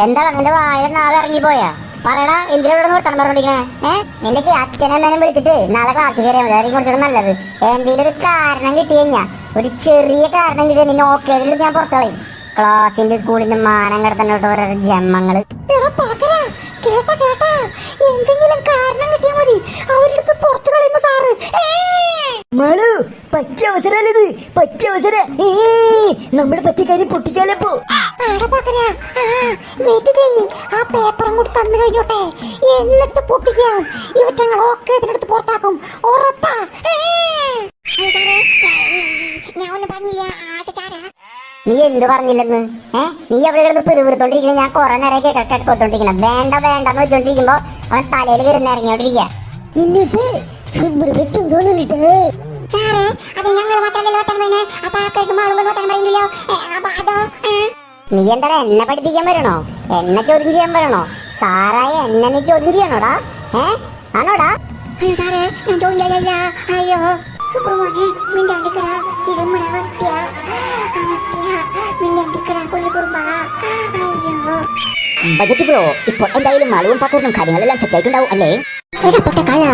S1: എന്താണ് നിന്റെ വായ നാളെ ഇറങ്ങിപ്പോയാ? പറയടാ, എന്തിനാ ഇവിടെ വർത്തമാനം പറഞ്ഞോണ്ടിരിക്കണേ? നിന്റെ അച്ഛനമ്മേനെ വിളിച്ചിട്ട് നാളെ ക്ലാസ്സിൽ കയറിയാൽ മതി, അതായിരിക്കും കുറച്ചുകൂടെ നല്ലത്. എന്തെങ്കിലും ഒരു കാരണം കിട്ടി കഴിഞ്ഞാ, ഒരു ചെറിയ കാരണം കിട്ടിയാൽ നിന്നെ ഓക്കെ ഞാൻ പുറത്തോളയും. ക്ലാസിന്റെ സ്കൂളിന്റെ മാനം കിടത്തന്നോട്ട് ഓരോ ജന്മങ്ങള്.
S4: കേട്ടാ, എന്തെങ്കിലും കാരണം കിട്ടിയാൽ മതി, അവരെടുത്ത് പുറത്തു കളയുന്നു സാറ്.
S2: മാളു, പച്ച അവസരല്ലത്, പച്ച അവസര. നമ്മുടെ പച്ചക്കാരി പൊട്ടിക്കാലപ്പോ.
S4: ആ പേപ്പറും കൂടി തന്നു കഴിഞ്ഞോട്ടെ, എന്നിട്ട് പൊട്ടിക്കാം. ഇവറ്റങ്ങൾ ഒക്കെ ഇതിനടുത്ത് പുറത്താക്കും, ഉറപ്പാ. ഞാൻ ഒന്നും പറഞ്ഞില്ല.
S1: നീ എന്ത് പറഞ്ഞില്ലെന്ന്? നീ അവിടെ കിടന്ന് പിറുപിറുത്തോണ്ടിരിക്കണം. ഞാൻ കുറെ നേരം കേട്ടോണ്ടിരിക്കണം. വേണ്ടെന്ന് വെച്ചോണ്ടിരിക്കുമ്പോ അവൻ തലയിൽ കയറുന്ന ഇറങ്ങിയോണ്ടിരിക്കുക.
S4: സാറേ, അത് ഞങ്ങൾ മാത്രമല്ലോ വർത്താനം പറയുന്നേ. അപ്പൊ ആൾക്കാർക്ക് മാളുകൾ വർത്താനം പറയുന്നില്ലോ. അതോ
S1: നീ എന്താടാ എന്നെ പഠിപ്പിക്കാൻ വരണോ? എന്നെ ചോദ്യം ചെയ്യാൻ വരണോ? സാറായ എന്നെ നീ ചോദ്യം ചെയ്യണോടാ? ആണോടാ?
S4: അയ്യോ സാറേ, ഞാൻ ചോദിച്ചില്ല. അയ്യോ സുബ്രഹ്മണ്യ, മിണ്ടാണ്ടിക്കട. ഇത് നമ്മുടെ അവസ്ഥയാ. മിണ്ടാണ്ടിക്കട കൊല്ലിക്കുറുമ്പ. അയ്യോ
S1: ബജറ്റ് ബ്രോ, ഇപ്പോൾ എന്തായാലും മളവും പക്കറിനും കാര്യങ്ങളെല്ലാം സെറ്റായിട്ടുണ്ടാവും അല്ലേ?
S4: കല.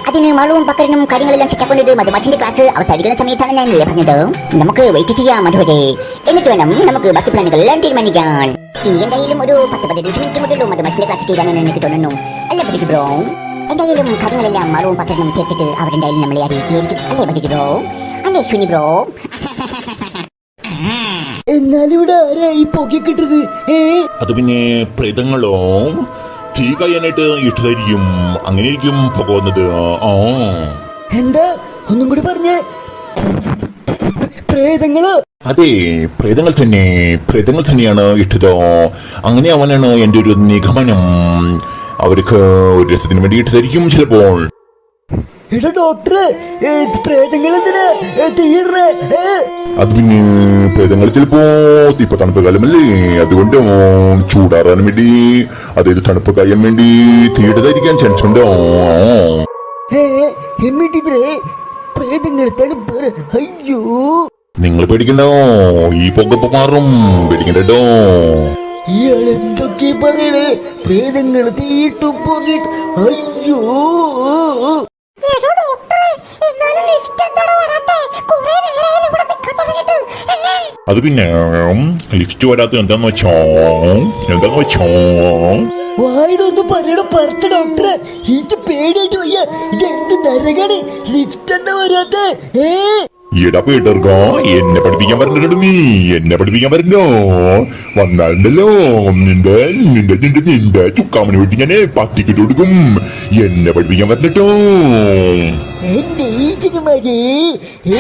S1: അതിന് മളവും പക്കറിനും കാര്യങ്ങളെല്ലാം സെറ്റാക്കൊണ്ടിട്ട് മധുമാഷിന്റെ ക്ലാസ് അവസാനിക്കുന്ന സമയത്താണ് ഞാൻ പറഞ്ഞത്. നമുക്ക് വെയിറ്റ് ചെയ്യാം അതുവരെ, എന്നിട്ട് വേണം നമുക്ക് ബാക്കി പ്ലാനുകളെല്ലാം തീരുമാനിക്കാൻ. ഇനി എന്തായാലും ഒരു 10-15 മിനിറ്റ് കൂടിയുള്ളൂ മധുമാഷിന്റെ ക്ലാസ് തീരാനെന്ന് എനിക്ക് തോന്നുന്നു. അല്ലേ ബജറ്റ് ബ്രോ? എന്തായാലും കാര്യങ്ങളെല്ലാം മളവും പക്കറിനും തീർത്തിട്ട് അവരെന്തായാലും നമ്മളെ അറിയിക്കുകയായിരിക്കും. അല്ലേ ബജറ്റ് ബ്രോ? അല്ലേ ശുനി ബ്രോ?
S2: എന്നാലിവിടെ ആരായി പൊക്കിക്കിട്ടത്?
S3: അത് പിന്നെ പ്രേതങ്ങളോ തീ കഴിയാനായിട്ട് ഇട്ടതായിരിക്കും. അങ്ങനെയായിരിക്കും പോകുന്നത്.
S2: എന്താ? ഒന്നും കൂടി പറഞ്ഞേ. പ്രേതങ്ങളോ?
S3: അതെ, പ്രേതങ്ങൾ തന്നെയാണ് ഇട്ടത്. അങ്ങനെ അവനാണ് എന്റെ ഒരു നിഗമനം. അവർക്ക് ഒരു രസത്തിന് വേണ്ടി ഇട്ടതായിരിക്കും ചിലപ്പോൾ.
S2: എടാ ഡോക്ടറെ, പ്രേതങ്ങൾ എന്തിനാ തീർന്നേ?
S3: അത് പിന്നെ പ്രേതങ്ങൾ ചിലപ്പോ ഇപ്പൊ തണുപ്പ് കാലമല്ലേ, അതുകൊണ്ട് ചൂടാറാൻ വേണ്ടി, അതായത് തണുപ്പ് കഴിയാൻ വേണ്ടി തീയിട്ടതായിരിക്കാൻ ചാൻസ് ഉണ്ടോ?
S2: എന്നിട്ടിത്രേ പ്രേതങ്ങൾ തണുപ്പ്. അയ്യോ,
S3: നിങ്ങൾ പേടിക്കണ്ടോ, ഈ പൊക്കപ്പ് മാറും, പേടിക്കണ്ടോ.
S2: ഇയാളെന്തൊക്കെ പറയണേ? പ്രേതങ്ങൾ തീയിട്ടു പോകിട്ട്. അയ്യോ
S3: അത് പിന്നെ ലിഫ്റ്റ് വരാത്ത എന്താന്ന് വെച്ചോ
S2: വായിലൊന്നും പറയണ പറച്ച ഡോക്ടറെ. എനിക്ക് പേടിയായിട്ട് വയ്യ. ഇതെന്ത് നരകണ് ലിഫ്റ്റ് എന്താ വരാത്തെ
S3: എടാ പീട്ടർക്കോ എന്നെ പഠിപ്പിക്കാൻ പറഞ്ഞിട്ടുണ്ട് നീ എന്നെ പഠിപ്പിക്കാൻ പറഞ്ഞോ വന്നാലുണ്ടല്ലോ നിന്റെ നിന്റെ നിന്റെ നിന്റെ ചുക്കാമന് വേണ്ടി ഞാൻ പത്തിക്കിട്ട് കൊടുക്കും എന്നെ പഠിപ്പിക്കാൻ പറഞ്ഞിട്ടോ
S2: എന്റെ ഈച്ചകുമാരി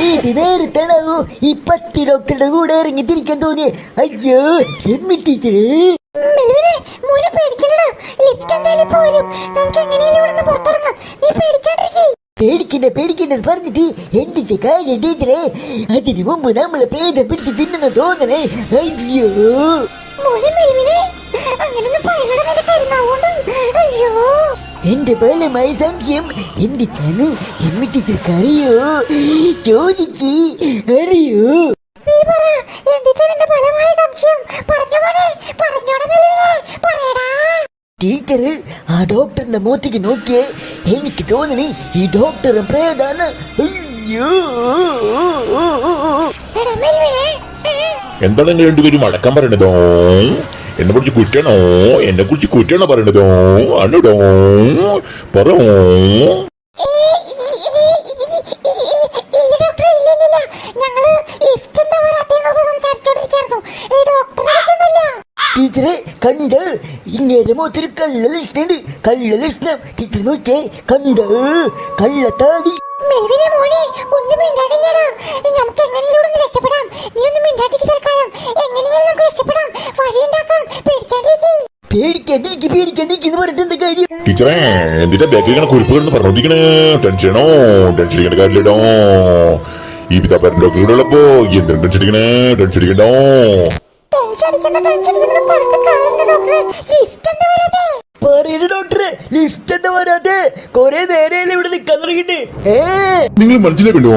S2: ഏത് നേരത്താണോ ഈ പത്തി ഡോക്ടറുടെ കൂടെ ഇറങ്ങി തിരിക്കാൻ തോന്നിയേ അയ്യോ എമ്മി ടീച്ചറ്
S4: മോനെ പേടിക്കണ്ട ലിഫ്റ്റ് എന്തായാലും പോരും നമുക്ക് എങ്ങനെയാലും ഇവിടെ നിന്ന് പുറത്തിറങ്ങാം നീ പേടിക്കാണ്ടിരിക്കേ
S2: പേടിക്കണ്ടെന്ന് പറഞ്ഞിട്ട് എന്തിന്റെ കാര്യം ടീച്ചറെ അതിനു മുമ്പ് നമ്മളെ പ്രേതം പിടിച്ച് തിന്നുന്ന തോന്നണേ അയ്യോ
S4: മോനെ മെൽവിനെ അങ്ങനൊന്നും പറയണ നിന്റെ കരുന്നാവുണ്ട് അയ്യോ
S2: എന്റെ ബലമായ സംശയം എന്തിട്ടാണ് എമ്മി ടീച്ചർക്ക് അറിയോ ചോദിക്ക് അറിയോ
S4: നീ പറ എന്തിട്ടാ നിന്റെ ബലമായ സംശയം പറഞ്ഞോടെ പറഞ്ഞോടെ മെൽവിനെ പറയടാ
S2: ടീച്ചറ് ആ ഡോക്ടറിന്റെ മുഖത്തേക്ക് നോക്കിയേ എനിക്ക് തോന്നണേ ഈ ഡോക്ടറും പ്രേതാണ് അയ്യോ
S4: എടാ മെൽവിനെ
S3: എന്താണ് നിങ്ങൾ രണ്ടുപേരും അടക്കം പറയണതോ എന്നെ കുറിച്ച് കുറ്റണോ എന്നെ കുറിച്ച് കുറ്റണോ പറയണതോ ആണോടോ പറോ
S2: ടീച്ചറെ കണ്ട് ഇങ്ങനെ മുഖത്തൊരു കള്ള ലക്ഷണുണ്ട് കള്ള ലക്ഷണം ടീച്ചർ നോക്കിയേ കണ്ട് കള്ളത്താടി
S4: മെൽവിനെ മോനെ ഒന്നും മിണ്ടാടിഞ്ഞടാ നമുക്ക് എങ്ങനെയും ഇവിടെ രക്ഷപ്പെടാം നീ ഒന്നും മിണ്ടാട്ടിക്ക് തൽക്കാലം എങ്ങനെയും നമുക്ക് രക്ഷപ്പെടാം വഴിയുണ്ടാക്കാം
S2: പേടിക്കാണ്ടിരിക്കുന്നു പറഞ്ഞിട്ട് എന്താ കാര്യം
S3: ടീച്ചറേ എന്തിന്റെ ബാക്കിൽ ഇങ്ങനെ കുറിപ്പുകളെന്ന് പറഞ്ഞോണ്ടിരിക്കണേ ടെൻഷനോ ടെൻഷൻ അടിക്കേണ്ട കാര്യമില്ലടോ ഈ പിതാപ്പേരൻ ഡോക്ടർ കൂടെ ഉള്ളപ്പോ എന്തിനും ടെൻഷൻ അടിക്കണേ ടെൻഷൻ അടിക്കണ്ടോ
S2: പറയണ ഡോക്ടറെ ലിഫ്റ്റ് എന്താ വരാതെ കൊറേ നേരം ഇവിടെ നിക്കാൻ തുടങ്ങിട്ട്
S3: നിങ്ങൾ മനസ്സിലാക്കണ്ടോ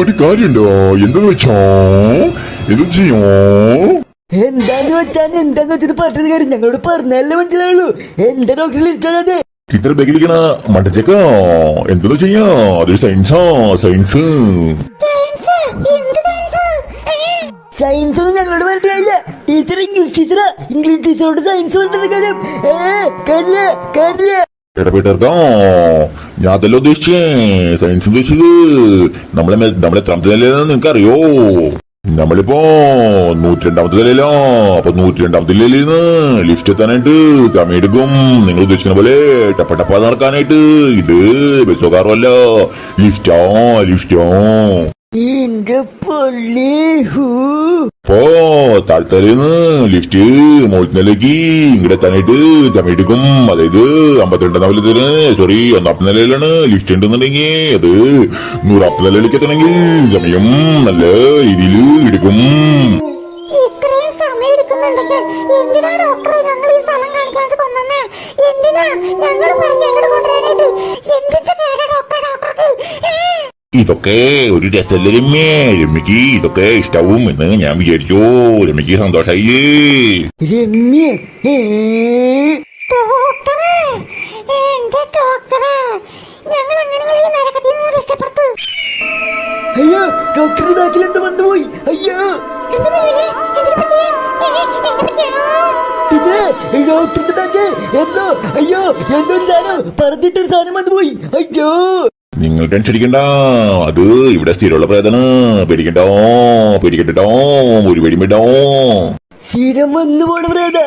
S3: ഒരു കാര്യമുണ്ടോ എന്താന്ന് വെച്ചോ എന്തും ചെയ്യോ
S2: എന്താന്ന് വെച്ചിട്ട് പറഞ്ഞത് കാര്യം ഞങ്ങളോട് പറഞ്ഞല്ലേ മനസ്സിലാവുള്ളൂ എന്താ ഡോക്ടർ ലിഫ്റ്റ് വരാതെ
S3: ടീച്ചർ ബാഗിലിരിക്കണ മണ്ടച്ചേക്കാ എന്തെന്ന് ചെയ്യാ അതൊരു സയൻസാ സയൻസ്
S2: സയൻസ് ഒന്നും ഞങ്ങളോട് പറഞ്ഞിട്ടില്ല ടീച്ചർ ഇംഗ്ലീഷ് ടീച്ചറാ ഇംഗ്ലീഷ് ടീച്ചറോട് സയൻസ് പറഞ്ഞത് കാര്യം കാര്യ
S3: ഇടപെട്ടോ ഞാൻ അതല്ല ഉദ്ദേശിച്ചേ സയൻസ് ഉദ്ദേശിച്ചത് നമ്മളെ എത്രാമത്തെ നിലയിലാണെന്ന് നിനക്കറിയോ നമ്മളിപ്പോ 102ാമത്തെ നിലയിലോ അപ്പൊ 102ാമത്തെ നിലയിൽ നിന്ന് ലിഫ്റ്റ് എത്താനായിട്ട് സമയെടുക്കും നിങ്ങൾ ഉദ്ദേശിക്കുന്ന പോലെ ടപ്പ നടക്കാനായിട്ട് ഇത് ബസ്സോ കാറോ അല്ല ലിഫ്റ്റോ
S2: എന്റെ പള്ളി
S3: അപ്പോ താഴ്ത്തലേന്ന് ലിഫ്റ്റ് മുകളിലേക്ക് ഇങ്ങോട്ട് എത്താനായിട്ട് സമയെടുക്കും അതായത് 52ാം നിലത്തിന് സോറി 1ാമത്തെ നിലയിലാണ് ലിഫ്റ്റ് ഉണ്ടെന്നുണ്ടെങ്കിൽ അത് 100ാമത്തെ നിലയിലേക്ക് എത്തണമെങ്കിൽ സമയം നല്ല രീതിയിൽ എടുക്കും
S4: ഇത്രയും സമയം എടുക്കുന്നുണ്ടെങ്കിൽ എന്തിനാ ഡോക്ടറെ ഞങ്ങൾ ഈ സ്ഥലം കാണിക്കാണ്ട് കൊന്നെ എന്തിനാ ഞങ്ങൾ പറഞ്ഞ് അങ്ങോട്ട് കൊണ്ടുവരാനായിട്ട് എന്തിന്റെ നേരെ ഡോക്ടർക്ക്
S3: ഇതൊക്കെ ഒരു രസമല്ല രമ്യക്ക് ഇതൊക്കെ ഇഷ്ടാവും എന്ന് ഞാൻ വിചാരിച്ചു രമ്യക്ക് സന്തോഷായി
S2: രമ്യ
S4: ഡോക്ടറെ എന്റെ ഡോക്ടറെ ഞങ്ങൾ എങ്ങനെയെങ്കിലും ഈ നരകത്തിൽ നിന്ന് രക്ഷപ്പെടുത്തു
S2: അയ്യോ ഡോക്ടറുടെ ബാക്കിൽ എന്താ വന്നുപോയി അയ്യോ ഡോക്ടറിന്റെ ബാഗ് എന്തോ അയ്യോ എന്തോ ഒരു സാധനം പറഞ്ഞിട്ടൊരു സാധനം വന്നുപോയി അയ്യോ
S3: നിങ്ങൾ ടെൻഷൻ അടിക്കണ്ട അത് ഇവിടെ സ്ഥിരമുള്ള പ്രേതാണ് പേടിക്കട്ടോ ഒരു പേടിയുണ്ടോ
S2: സ്ഥിരം വന്നു പോണ പ്രേത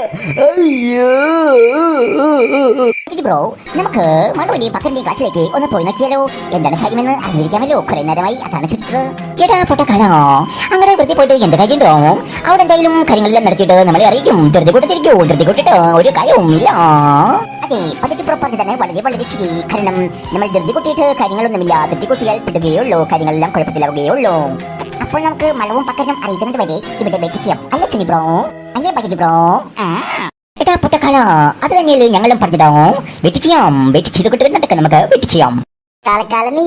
S2: അയ്യോ
S1: ബ്രോ നമുക്ക് മറുപടി പക്കറിന്റെ ക്ലാസ്സിലേക്ക് ഒന്ന് പോയി നോക്കിയാലോ എന്താണ് കാര്യമെന്ന് അറിഞ്ഞിരിക്കാമല്ലോ കുറെ നേരമായി അതാണ് ചോദിച്ചത് കേട്ടാ പൊട്ടക്കാലോ അങ്ങനെ വെറുതെ പോയിട്ട് എന്ത് കാര്യമുണ്ടോ അവിടെ എന്തായാലും കാര്യങ്ങളെല്ലാം നടത്തിയിട്ട് നമ്മളെ അറിയിക്കും ധൃതി കൂട്ടിട്ട് ഒരു കാര്യവും ഇല്ല അതെ പദ്ധതി പുറപ്പാട് തന്നെ വളരെ വളരെ ശരി കാരണം നമ്മൾ ധൃതി കൂട്ടിയിട്ട് കാര്യങ്ങളൊന്നുമില്ല ധൃതി കൂട്ടിയാൽ പെടുകയുള്ളൂ കാര്യങ്ങളെല്ലാം കുഴപ്പത്തിലാവുകയുള്ളൂ അപ്പോൾ നമുക്ക് മലവും പക്കനും അറിയിക്കുന്നത് വരെ ഇവിടെ വെയിറ്റ് ചെയ്യാം അല്ലേ സുനി ബ്രോ അല്ലേ പദ്ധതി ബ്രോ ഏട്ടാ പൊട്ടക്കാല അത് തന്നെയല്ലേ ഞങ്ങളും പറഞ്ഞതോ വെയിറ്റ് ചെയ്തുകൊണ്ട് നടക്കാം നമുക്ക് വെയിറ്റ് ചെയ്യാം
S4: തൽക്കാലം നീ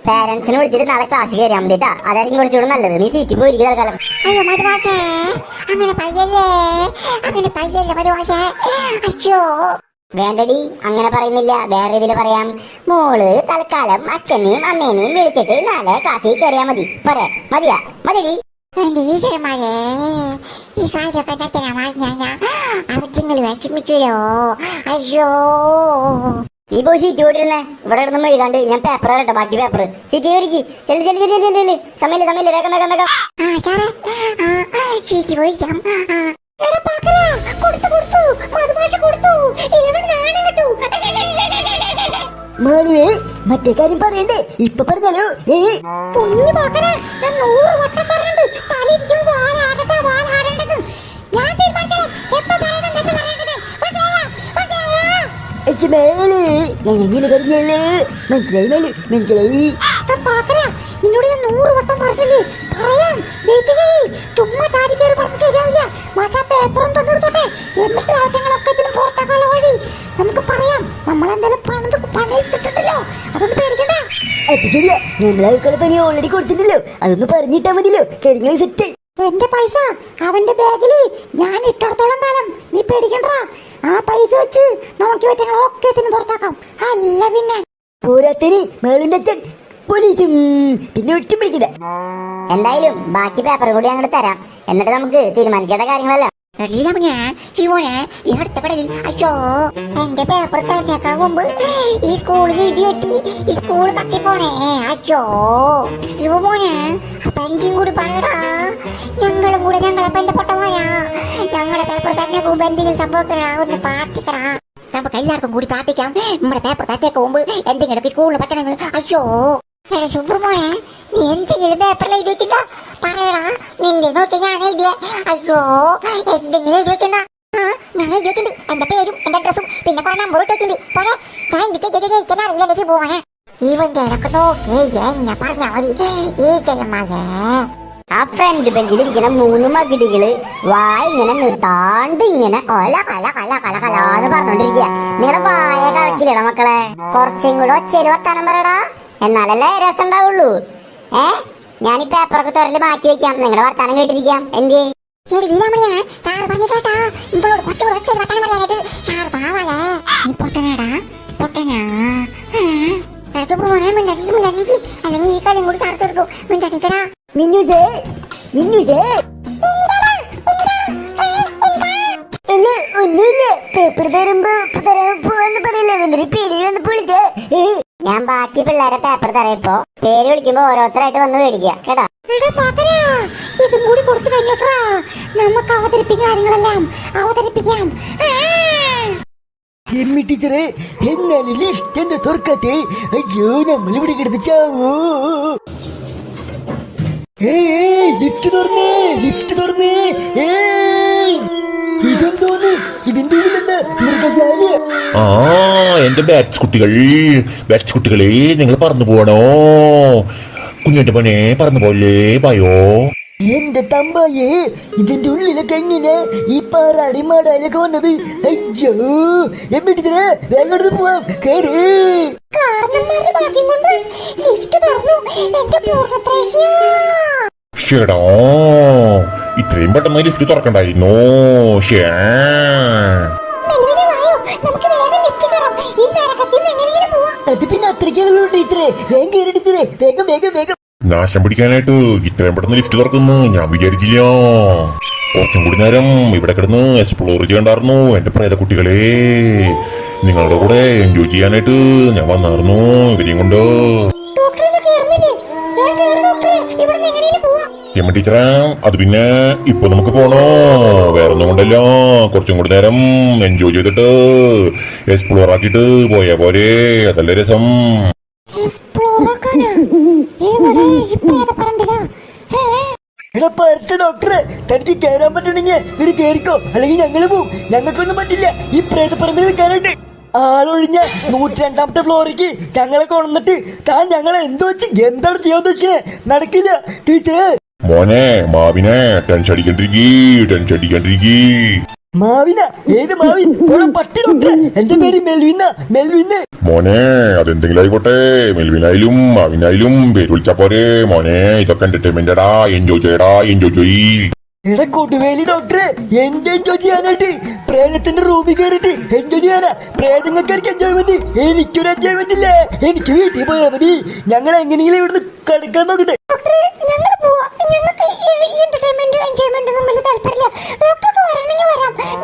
S4: പാരന്റ്സിനെ വിളിച്ചിട്ട് നാളെ ക്ലാസ്സിൽ കയറിയാൽ മതിട്ടാ അതായിരിക്കും കുറച്ചുകൂടെ നല്ലത് നീ സീറ്റ് പോയിരിക്കും തൽക്കാലം അയ്യോ മധുവാക്കേ അങ്ങനെ പയ്യല്ലേ മധുവാക്കേ അയ്യോ വേണ്ടടി അങ്ങനെ പറയുന്നില്ല വേറെ ഇതിൽ പറയാം മോള് തൽക്കാലം അച്ഛനെയും അമ്മേനെയും വിളിച്ചിട്ട് നാളെ ക്ലാസ്സിൽ കയറിയാ മതി പോരെ മതിയടി എന്റെ ഈശ്വരന്മാരെ ഈ കാര്യമൊക്കെ അച്ഛനാ പറഞ്ഞ അവറ്റങ്ങൾ വിഷമിക്കലോ അയ്യോ
S1: നീ പോയി സീറ്റ് പോയിട്ടിരുന്നേ. ഇവിടെ ഇരുന്ന് മെഴുകാണ്ട് ഞാൻ പേപ്പർ കേട്ടോ, ബാക്കി പേപ്പർ. സീറ്റ് കയറിക്ക്. ചെല്ലു ചെല്ലു ചെല്ലു ചെല്ലു ചെല്ലു. സമയമില്ല വേഗം വേഗം വേഗം.
S4: സാറേ ഷീറ്റ് പോയിക്കാം. എടാ പാക്കരാ, കൊടുത്തു മധുമാഷ കൊടുത്തു. ഇവൻ നാണം കേട്ടു.
S2: മാളുവേ മറ്റേ കാര്യം പറയണ്ടേ? ഇപ്പൊ പറഞ്ഞാലോ?
S4: പൊന്നു പാക്കരാ, ഞാൻ 100 വട്ടം പറഞ്ഞിട്ടുണ്ട് തലയിരിക്കുമ്പോ വാലാടേണ്ടത്. ഞാൻ തീരുമാനിച്ചോളാം എപ്പോ പറയണം എന്ന് പറയേണ്ടത്.
S2: മേള് ഞാൻ എങ്ങനെ പറഞ്ഞോളൂ? മനസ്സിലായി മേള്, മനസ്സിലായി.
S4: പാക്കരാ, നിന്നോട് ഞാൻ 100 വട്ടം പറഞ്ഞില്ലേ പറയാം. വെയിറ്റ് ചെയ്യ്, ചുമ്മാ ചാടി കയറി പറഞ്ഞ് ശരിയാവില്ല. മാറ്റാ പേപ്പറും തന്നിരുത്തോട്ടെ, എന്നിട്ട് ആറ്റങ്ങളൊക്കെ ഇതിന് പുറത്താക്കാനുള്ള വഴി നമുക്ക് പറയാം. നമ്മളെന്തായാലും പണിയിട്ടിട്ടുണ്ടല്ലോ, അതൊന്നും പേടിക്കണ്ട.
S2: അത് ശരിയാ, നമ്മളാൾക്കുള്ള പണി ഓൾറെഡി കൊടുത്തിട്ടല്ലോ, അതൊന്ന് പറഞ്ഞിട്ടാ മതിയല്ലോ. കാര്യങ്ങൾ സെറ്റ്.
S4: എന്റെ പൈസ അവന്റെ ബാഗില് ഞാൻ ഇട്ടിടത്തോളം കാലം നീ പേടിക്കണ്ട. ആ പൈസ വെച്ച് നോക്കി പറ്റങ്ങളൊക്കെ ഇതിന് പുറത്താക്കാം. അല്ല പിന്നെ
S2: പോരാത്തനി മേളുന്റെ അച്ഛൻ പോലീസും പിന്നെ ഒട്ടും പിടിക്കില്ല.
S1: എന്തായാലും ബാക്കി പേപ്പർ കൂടി അങ്ങോട്ട് തരാം, എന്നിട്ട് നമുക്ക് തീരുമാനിക്കേണ്ട കാര്യങ്ങളല്ല.
S4: അയ്യോ എന്റെ പേപ്പർ തന്നേക്കാൻ മുമ്പ് ഈ സ്കൂളിൽ ഇടിയെട്ടി ഈ സ്കൂൾ കത്തിപ്പോണേ. അയ്യോ ശിവമോനെ, അപ്പൊ എഞ്ചിൻ കൂടി പറയടാ. ഞങ്ങളും കൂടെ ഞങ്ങളെ ബന്ധപ്പെട്ട പോയാ ഞങ്ങളുടെ പേപ്പർ തന്നെ മുമ്പ് എന്തെങ്കിലും സംഭവിക്കണ ഒന്ന് പ്രാർത്ഥിക്കണ. നമുക്ക് എല്ലാവർക്കും കൂടി പ്രാർത്ഥിക്കാം. നമ്മുടെ പേപ്പർ തന്നേക്ക് മുമ്പ് എന്തെങ്കിലും സ്കൂളിൽ പറ്റണെന്ന്. അയ്യോ സുബ്രമോനെ, നീ എന്തെങ്കിലും പേപ്പറിൽ എഴുതി വെച്ചിട്ടുണ്ടോ? പറയടാ, നിന്റെ നോക്കി ഞാൻ എഴുതിയ. അയ്യോ എന്തെങ്കിലും എഴുതി വെച്ചിട്ടുണ്ടോ? ഞാൻ എഴുതി വെച്ചിട്ടുണ്ട്, എന്റെ പേരും എന്റെ അഡ്രസ്സും പിന്നെ കുറെ നമ്പർ ഇട്ട് വെച്ചിട്ടുണ്ട്. പോരെ, ഞാൻ എനിക്ക് അറിയില്ല പോണേ. ഇവന്റെ ഇടക്ക് നോക്കി എന്നെ പറഞ്ഞാ മതി. ഈ ചെല്ലമാകെ
S1: ആ ഫ്രണ്ട് ബെഞ്ചിലിരിക്കുന്ന 3 മകിടികള് വായ ഇങ്ങനെ നിർത്താണ്ട് ഇങ്ങനെ കൊല കല കല കല കലാന്ന് പറഞ്ഞോണ്ടിരിക്കുക. നിങ്ങളുടെ വായ കഴക്കില്ലടാ മക്കളെ, കുറച്ചും കൂടെ ഒച്ചയില് വർത്താനം പറയടാ, എന്നാലല്ലേ രസം ഉണ്ടാവുള്ളൂ. ഞാൻ ഈ പേപ്പറൊക്കെ തുറല് മാറ്റി വെക്കാം, നിങ്ങളുടെ വർത്താനം കേട്ടിരിക്കാം. എന്തേ
S4: സാറ് പറഞ്ഞു കേട്ടാ, ഇവളോട് കുറച്ചുകൂടെ വർത്താനം പറയാനായിട്ട്. സാർ പാവാലേ, നീ പൊട്ടനാടാ പൊട്ടനാ. സുബ്രമോനെ മിണ്ടാതിരിക്കും, അല്ലെങ്കിൽ ഈ കാര്യം കൂടി സാർ തീർക്കും. മിണ്ടാതിരിക്കടാ.
S2: മിന്നുജേ മിന്നുജേ ഒന്നുമില്ല, പേപ്പർ തരുമ്പോ തരാൻ പോവാന്ന് പറയില്ല, അതിന്റെ ഒരു പേര് വന്ന് പൊളിക്കേ.
S1: ഞാൻ ബാക്കി പിള്ളേരെ പേപ്പർ തരയപ്പോ പേര് വിളിക്കുമ്പോ ഓരോരുത്തരായിട്ട് വന്ന് മേടിക്കുക കേട്ടോ.
S4: ഇതും കൂടി കൊടുത്തു കഴിഞ്ഞോട്ടാ നമുക്ക് അവതരിപ്പിക്കുന്ന കാര്യങ്ങളെല്ലാം അവതരിപ്പിക്കാം.
S2: ടീച്ചറെ എന്നാലും ലിസ്റ്റ് എന്താ തുറക്കാത്തെ? അയ്യോ നമ്മൾ ഇവിടെ കിടന്ന് ചാവോ. Lift തുറന്നേ, lift തുറന്നേ. ഇതെന്തോന്ന്? ഇതിന്റെ ഉള്ളിലെന്താ മൃഗശാല?
S3: എന്റെ ബാറ്റ്സ് കുട്ടികളെ നിങ്ങൾ പറന്നു പോകണോ? കുഞ്ഞിന്റെ പണേ പറന്നു പോലെ പയോ.
S2: എന്റെ തമ്പായേ, ഇതിന്റെ ഉള്ളിലൊക്കെ എങ്ങനെ ഈ പാറാടി മാടാലൊക്കെ വന്നത്? അയ്യോ ടീച്ചറെ വേഗം പോവാം, കേറ്.
S3: ഷേടാ, ഇത്രയും പെട്ടെന്ന് ലിഫ്റ്റ് തുറക്കണ്ടായിരുന്നു.
S2: അത് പിന്നെ അത്രയ്ക്കുള്ളൂ ടീച്ചറെ. വേഗം കയറി ടീച്ചറെ, വേഗം വേഗം വേഗം.
S3: നാശം പിടിക്കാനായിട്ട് ഇത്രയും പെട്ടെന്ന് ലിഫ്റ്റ് തുറക്കുന്നു ഞാൻ വിചാരിച്ചില്ല. കുറച്ചും കൂടി നേരം ഇവിടെ കിടന്ന് എക്സ്പ്ലോർ ചെയ്യണ്ടായിരുന്നു എന്റെ പ്രേത കുട്ടികളെ. നിങ്ങളുടെ കൂടെ എൻജോയ് ചെയ്യാനായിട്ട് ഞാൻ വന്നായിരുന്നു ഇവരെയും കൊണ്ട്. എമ്മ ടീച്ചറെ, അത് പിന്നെ ഇപ്പൊ നമുക്ക് പോണോ? വേറൊന്നും കൊണ്ടല്ല, കുറച്ചും കൂടി നേരം എൻജോയ് ചെയ്തിട്ട് എക്സ്പ്ലോർ ആക്കിയിട്ട് പോയാ പോരെ, അതല്ലേ രസം.
S2: എടാ പറത്ത ഡോക്ടറെ, തനിക്ക് കയറാൻ പറ്റണെങ്കിൽ ഇവിടെ കയറിക്കോ, അല്ലെങ്കിൽ ഞങ്ങള് പോവും. ഞങ്ങൾക്കൊന്നും പറ്റില്ല ഈ പ്രേതപ്പറമ്പിൽ നിൽക്കാനായിട്ട്. ആളൊഴിഞ്ഞ 102ാമത്തെ ഫ്ലോറിക്ക് ഞങ്ങളെ കൊണ്ടിട്ട് താൻ ഞങ്ങളെ എന്താണ് ചെയ്യാന്ന് വെച്ചിനെ? നടക്കില്ല ടീച്ചറെ.
S3: മോനെ മാവിനെ ടെൻഷൻ അടിക്കണ്ടിരിക്കീ.
S2: മാവിന? ഏത് മാവിൻ? പട്ടി ഡോക്ടറെ, എന്റെ പേര് മെൽവിന്.
S3: മോനെ അതെന്തെങ്കിലും ആയിക്കോട്ടെ, മെൽവിനായാലും മാവിനായാലും പേര് വിളിച്ചാ പോരെ മോനെ. ഇതൊക്കെ എന്റർടൈൻമെന്റടാ, എൻജോയ് ചെയ്യ്.
S2: എടാ കൊടുവേലി ഡോക്ടറെ, എന്ത് എൻജോയ് ചെയ്യാനായിട്ട്? പ്രേതത്തിന്റെ റൂമിൽ കയറിട്ട് എൻജോയ് ചെയ്യാനാ? പ്രേതങ്ങൾക്കാർക്ക് എൻജോയ്മെന്റ്, എനിക്കൊരു എൻജോയ്മെന്റ് ഇല്ലേ? എനിക്ക് വീട്ടിൽ പോയാൽ മതി. ഞങ്ങൾ എങ്ങനെയെങ്കിലും ഇവിടുന്ന് കിടക്കാൻ നോക്കട്ടെ.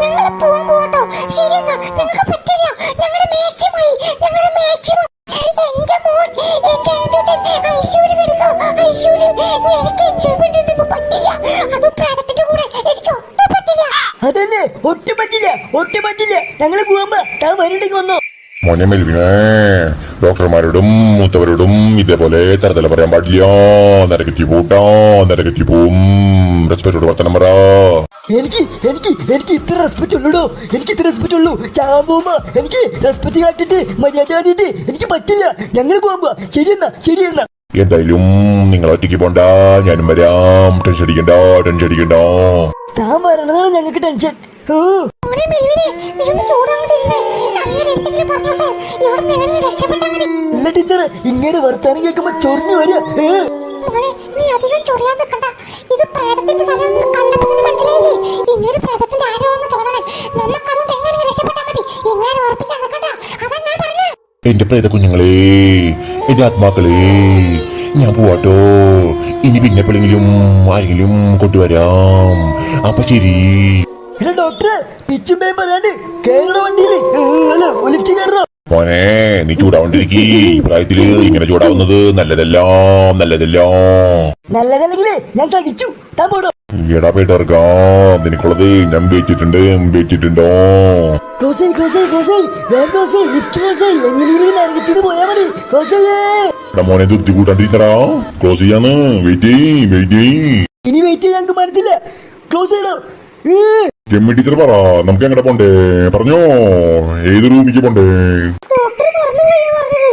S4: ഞങ്ങൾ പോവാട്ടോ. ശരി, ഞങ്ങൾക്ക് പറ്റില്ല, ഞങ്ങളുടെ മേച്ചമായി ഞങ്ങൾ
S2: ഞങ്ങള് പോവാൻ താൻ വരുന്നുണ്ടെങ്കിൽ വന്നോ.
S3: മോനെ മെൽവിനെ, ഡോക്ടർമാരോടും മൂത്തവരോടും ഇതേപോലെ തരതല പറയാൻ പാടില്ല. നരകത്തി പോട്ടാ, നരകത്തി പോവും. റെസ്പെക്റ്റോട് വർത്തനം പറ.
S2: എനിക്ക് ഇത്ര റെസ്പെക്ട് ഉള്ളൂടോ, എനിക്ക് ഇത്ര റെസ്പെക്ട് ഉള്ളൂ. ചാവാൻ പോകുമ്പോ എനിക്ക് റെസ്പെക്ട് കാട്ടിട്ട് മര്യാദ കാട്ടിട്ട് എനിക്ക് പറ്റില്ല. ഞങ്ങൾ പോകുമ്പോ ശരിയെന്നാ.
S3: എന്തായാലും നിങ്ങൾ ഒറ്റയ്ക്ക് പോണ്ട, ഞാനും വരാം. ടെൻഷൻ അടിക്കണ്ട.
S2: താൻ വരണതാണ് ഞങ്ങൾക്ക് ടെൻഷൻ.
S4: മോനെ മെൽവിനെ, നീ ഒന്ന് ചൂടാവണ്ടിരുന്നേ. അങ്ങനെ എന്തെങ്കിലും പറഞ്ഞോട്ടെ, ഇവിടെ നിന്ന് രക്ഷപ്പെട്ടാ മതി.
S2: ഇല്ല ടീച്ചറെ, ഇങ്ങനെ വർത്താനം കേൾക്കുമ്പോ ചൊറിഞ്ഞു വരിക.
S4: മോനെ, നീ അധികം ചൊറിയാൻ നിൽക്കണ്ട. ഇത് പ്രേതത്തിന്റെ സ്ഥലം കണ്ടപ്പോ തന്നെ മനസ്സിലായില്ലേ? ഇങ്ങനെ പ്രേതത്തിന്റെ ആരോ ഒന്ന് തോന്നണേ. നമുക്കതുകൊണ്ട് എങ്ങനെ രക്ഷപ്പെട്ടാ മതി. എങ്ങനെ ഉറപ്പിക്കാൻ നിൽക്കണ്ട, അതാ ഞാൻ പറഞ്ഞേ.
S3: എന്റെ പ്രേത കുഞ്ഞുങ്ങളെ, എന്റെ ആത്മാക്കളെ, ഞാൻ പോവാട്ടോ. ഇനി പിന്നെ എപ്പോഴെങ്കിലും ആരെങ്കിലും കൊണ്ടുവരാം. അപ്പൊ ശരി.
S2: എടാ ഡോക്ടറെ, പിച്ചും പേയും പറയാണ്ട് കേരള വണ്ടിയില് അല്ല ലിഫ്റ്റ് കയറോ.
S3: മോനെ, നീ ചൂടാവണ്ടിരിക്കേ. ഈ പ്രായത്തില് ഇങ്ങനെ ചൂടാവുന്നത്
S2: നല്ലതല്ലെങ്കിലേ ഞാൻ സഹിച്ചു. താൻ പോടോ.
S3: എടാ പേട്ടർക്കാം, നിനക്കുള്ളത് ഞാൻ വെച്ചിട്ടുണ്ടോ?
S2: ക്ലോസ് എങ്ങനെയും നരകത്തിന് പോയാ മതി.
S3: എടാ മോനെ, തൃപ്തി കൂട്ടാണ്ടിരിക്കടാ. ക്ലോസ് ചെയ്യാന്ന്. വെയിറ്റ്
S2: ഇനി വെയിറ്റ് ചെയ്യാൻ ഞങ്ങൾക്ക് മനസ്സില്ല. ക്ലോസ് ചെയ്യണോ?
S3: രമ്യ ടീച്ചർ പറ, നമുക്ക് എങ്ങടെ പോണ്ടേ? പറഞ്ഞോ, ഏത് റൂമിക്ക് പോണ്ടേ?
S4: ഡോക്ടർ മറന്നുപോയാ പറഞ്ഞത്.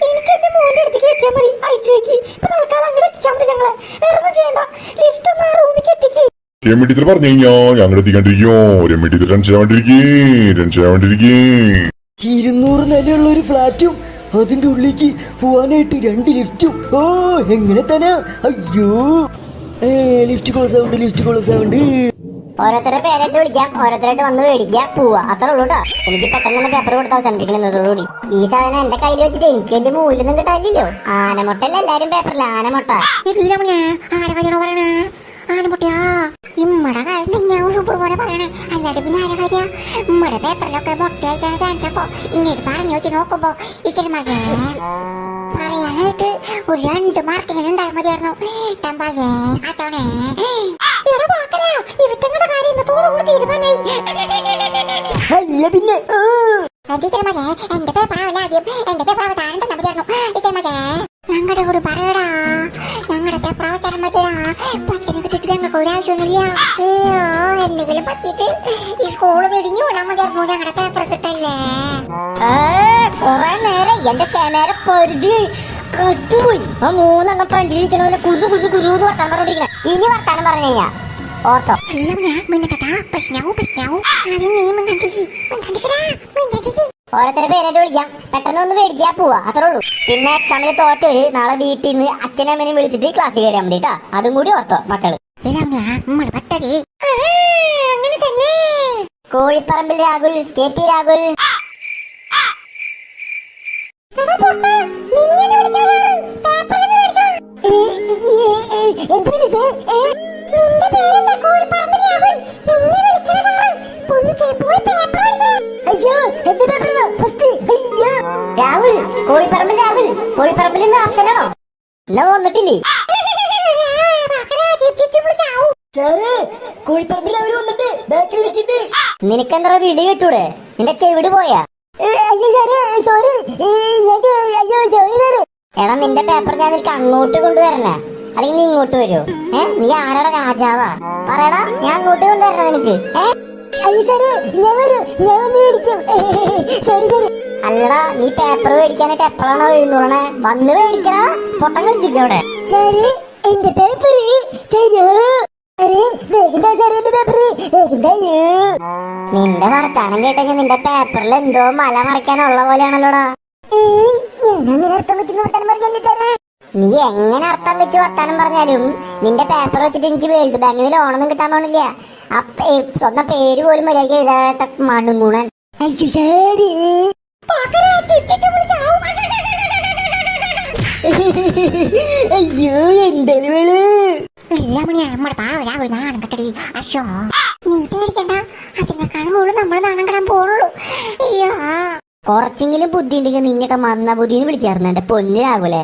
S4: എനിക്ക് എന്റെ മോന്റെ അടുത്തേക്ക് എത്തിയാൽ മതി. ഐസിയുക്ക് ഇപ്പൊ തൽക്കാലം അങ്ങോട്ട് എത്തിച്ചാൽ മതി. ഞങ്ങളെ വേറെ ഒന്നും ചെയ്യണ്ട. ലിഫ്റ്റ് ഒന്ന് ആ റൂമിലേക്ക് എത്തിക്ക്.
S3: രമ്യ ടീച്ചർ പറഞ്ഞു കഴിഞ്ഞാ ഞങ്ങൾ എത്തിക്കാണ്ടിരിക്കോ? രമ്യ ടീച്ചർ ടെൻഷൻ ആവാണ്ടിരിക്കേ.
S2: 200 നിലയുള്ള ഒരു ഫ്ലാറ്റും അതിന്റെ ഉള്ളിലേക്ക് പോവാനായിട്ട് 2 ലിഫ്റ്റും. ഓ, എങ്ങനെ തന്നെ. അയ്യോ, ലിഫ്റ്റ് ക്ലോസ് ആവുന്നുണ്ട്.
S1: ഓരോരുത്തരുടെ പേരായിട്ട് വിളിക്കാം, ഓരോരുത്തരായിട്ട് വന്ന് മേടിക്കാം, പോവാ. അത്രേ ഉള്ളൂ കേട്ടോ. എനിക്ക് പെട്ടെന്ന് തന്നെ പേപ്പർ കൊടുത്താൽ അവസാനിപ്പിക്കണമെന്നതോടുകൂടി. ഈ സാധനം എന്റെ കയ്യിൽ വെച്ചിട്ട് എനിക്ക് വലിയ മൂല്യൊന്നും കിട്ടാനില്ലല്ലോ. ആനമുട്ടല്ല എല്ലാരും പേപ്പറില്ല, ആനമുട്ട.
S4: ആരോ പറയണേ ആനമുട്ടിയാ. ഇമ്മടെ കാര്യം തന്നെയാവും സൂപ്പർ പോലെ പറയണേ. അല്ലാതെ പിന്നെ ആരാ കാര്യ? ഇമ്മടെ പേപ്പറിലൊക്കെ മുട്ടയായിട്ടാണ് കാണിച്ചപ്പോ ഇങ്ങോട്ട് പറഞ്ഞു വെച്ച് നോക്കുമ്പോ ഇച്ചിരി മഴ പറയാനായിട്ട് ഒരു 2 മാർക്കിന് ഉണ്ടായാൽ മതിയായിരുന്നു. തമ്പാകേ അതോണേ ഇവറ്റങ്ങളുടെ കാര്യം ഇന്നത്തോടുകൂടി തീരുമാനായി.
S2: അല്ല പിന്നെ
S4: ടീച്ചർ മകേ, എന്റെ പേപ്പറാവല്ല ആദ്യം. എന്റെ പേപ്പർ അവസാനം തന്നെ മതിയായിരുന്നു. ടീച്ചർ മകേ, ഞങ്ങളുടെ കൂടെ പറയടാ. ഞങ്ങളുടെ പേപ്പർ അവസാനം മതിയടാ. പത്തിന് കിട്ടിട്ട് ഞങ്ങൾക്ക് ഒരാവശ്യമൊന്നുമില്ല. അയ്യോ, എന്തെങ്കിലും പറ്റിയിട്ട് ഈ സ്കൂള് വെടിഞ്ഞു വിടാൻ മതിയായിരുന്നു. ഞങ്ങളുടെ പേപ്പർ കിട്ടല്ലേ.
S1: കൊറേ നേരം എന്റെ ക്ഷമേരെ പരിധി കെട്ടുപോയി. ആ 3 ഫ്രണ്ടിലിരിക്കണ കുതു വർത്താനം പറഞ്ഞോണ്ടിരിക്കണ. ഇനി വർത്താനം പറഞ്ഞു കഴിഞ്ഞാ ഓർത്തോ. ഓരോരുത്തരെ പേരായിട്ട് വിളിക്കാം, പെട്ടെന്ന് ഒന്ന് മേടിക്കാ, പോവാ. അത്രേ ഉള്ളൂ. പിന്നെ എക്സാമിന് തോറ്റൊരു നാളെ വീട്ടിൽ നിന്ന് അച്ഛനും അമ്മേനെയും വിളിച്ചിട്ട് ക്ലാസ്സിൽ കയറിയാൽ മതി കേട്ടാ. അതും കൂടി ഓർത്തോ മക്കള്.
S4: അങ്ങനെ തന്നെ.
S1: കോഴിപ്പറമ്പിൽ രാഹുൽ, KP രാഹുൽ.
S4: നിന്റെ പേരല്ല കോഴിപ്പറമ്പിൽ രാഹുൽ. നിന്നെ വിളിക്കണ സാറ് പുഞ്ചെ പോയി പേപ്പർ പഠിക്കണം.
S1: അയ്യോ, എന്റെ പേപ്പറാണോ ഫസ്റ്റ്? അയ്യോ, രാഹുൽ, കോഴിപ്പറമ്പിൽ നിന്ന് ആപ്ഷനാണോ? എന്നാ വന്നിട്ടില്ലേ?
S2: കോഴിപ്പറമ്പിൽ അവര് വന്നിട്ട് ബാക്കിൽ വെച്ചിട്ട്
S1: നിനക്കെന്താ വിളി കേട്ടൂടെ? നിന്റെ ചെവിട് പോയാ?
S2: സോറി.
S1: എടാ, നിന്റെ പേപ്പർ ഞാൻ നിനക്ക് അങ്ങോട്ട് കൊണ്ടുവരണേ, അല്ലെങ്കിൽ നീ ഇങ്ങോട്ട് വരുമോ? നീ ആരാടാ രാജാവാ? പറയടാ, ഞാൻ അങ്ങോട്ട് കൊണ്ടുവരണ നിനക്ക്. അല്ലടാ, നീ പേപ്പർ മേടിക്കാനായിട്ട് എപ്പോഴാണോ എഴുന്നൂറണേ? വന്ന് മേടിക്കടാ, പൊട്ടം കളിച്ചിക്കവിടെ.
S2: എന്റെ പേപ്പർ
S1: നിന്റെ വർത്താനം കേട്ട നിന്റെ പേപ്പറിൽ എന്തോ മല മറിക്കാനുള്ള പോലെയാണല്ലോടാ. നീ എങ്ങനെ അർത്ഥം വെച്ച് വർത്താനം പറഞ്ഞാലും നിന്റെ പേപ്പർ വെച്ചിട്ട് എനിക്ക് വേൾഡ് ബാങ്കിൽ നിന്ന് ലോണൊന്നും കിട്ടാൻ പോണില്ല. സ്വന്തം പേര് പോലും മര്യാദ എഴുതാത്ത മണുങ്ങുണൻ.
S2: അയ്യോ, എന്തായാലും
S4: നമ്മുടെ പാവരാ ഒരു നാണം കെട്ടടി. അശോ, നീ പേടിക്കണ്ട. അതിനേക്കാളും കൂടുതൽ നമ്മൾ നാണം കെടാൻ പോണുള്ളൂ. അയ്യോ,
S1: കുറച്ചെങ്കിലും ബുദ്ധി ഉണ്ടെങ്കിൽ നിന്നൊക്കെ മന്ന ബുദ്ധിന്ന് വിളിക്കാറുണ്ട് എന്റെ പൊന്നിലാകൂലെ.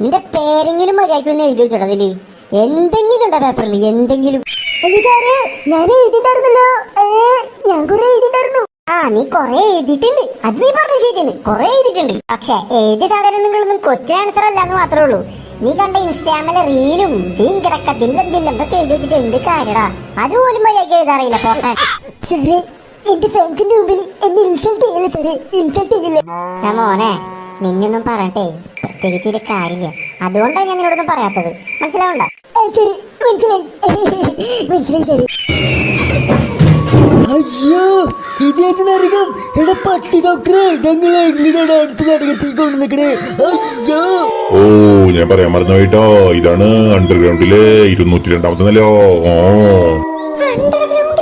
S1: നിന്റെ പേരെങ്കിലും മര്യാദയ്ക്ക് ഒന്ന് എഴുതി വെച്ചോടാ. അതില് എന്തെങ്കിലും ഉണ്ടോ പേപ്പറിൽ? എന്തെങ്കിലും?
S2: ഞാൻ എഴുതിണ്ടായിരുന്നല്ലോ. ഞാൻ കുറെ എഴുതിണ്ടായിരുന്നു.
S4: ആ നീ കൊറേ എഴുതിയിട്ടുണ്ട്, അത് നീ പറഞ്ഞ ശരിയാണ്, കൊറേ എഴുതിയിട്ടുണ്ട്. പക്ഷെ ഏത് സാധനങ്ങളൊന്നും ക്വസ്റ്റ്യൻ ആൻസർ അല്ലാന്ന് മാത്രമേ ഉള്ളൂ. നീ കണ്ട ഇൻസ്റ്റാമിലെ റീലും കിടക്ക ദില്ലം ഇതൊക്കെ എഴുതി വെച്ചിട്ട് എന്ത് കാര്യടാ? അതുപോലും മര്യാദ എഴുതാറിയില്ല പോട്ടെ.
S2: സാറേ എന്റെ ഫാൻസിന്റെ മുമ്പിൽ എന്നെ ഇൻസൾട്ട് ചെയ്യല്ലേ സാറേ, ഇൻസൾട്ട് ചെയ്യില്ല.
S4: മോനെ നിന്നൊന്നും പറഞ്ഞിട്ടേ പ്രത്യേകിച്ച് ഒരു കാര്യമില്ല, അതുകൊണ്ടാണ് ഞാൻ നിന്നോടൊന്നും പറയാത്തത്, മനസ്സിലാവണ്ട?
S2: ശരി മനസ്സിലായി മനസ്സിലായി സാറേ. അയ്യോ ഇതേത് നരകം! എടാ പട്ടി ഡോക്ടറെ, ഞങ്ങൾ എങ്ങനെയാണ് അടുത്ത നരകത്തേക്ക് കൊണ്ടുവന്നിക്കണേ? അയ്യോ
S3: ഓ ഞാൻ പറയാൻ മറന്നുപോയിട്ടോ, ഇതാണ് അണ്ടർഗ്രൗണ്ടിലെ 202-ാമത്തെ നിലയോ. ഓ
S4: അണ്ടർഗ്രൗണ്ട്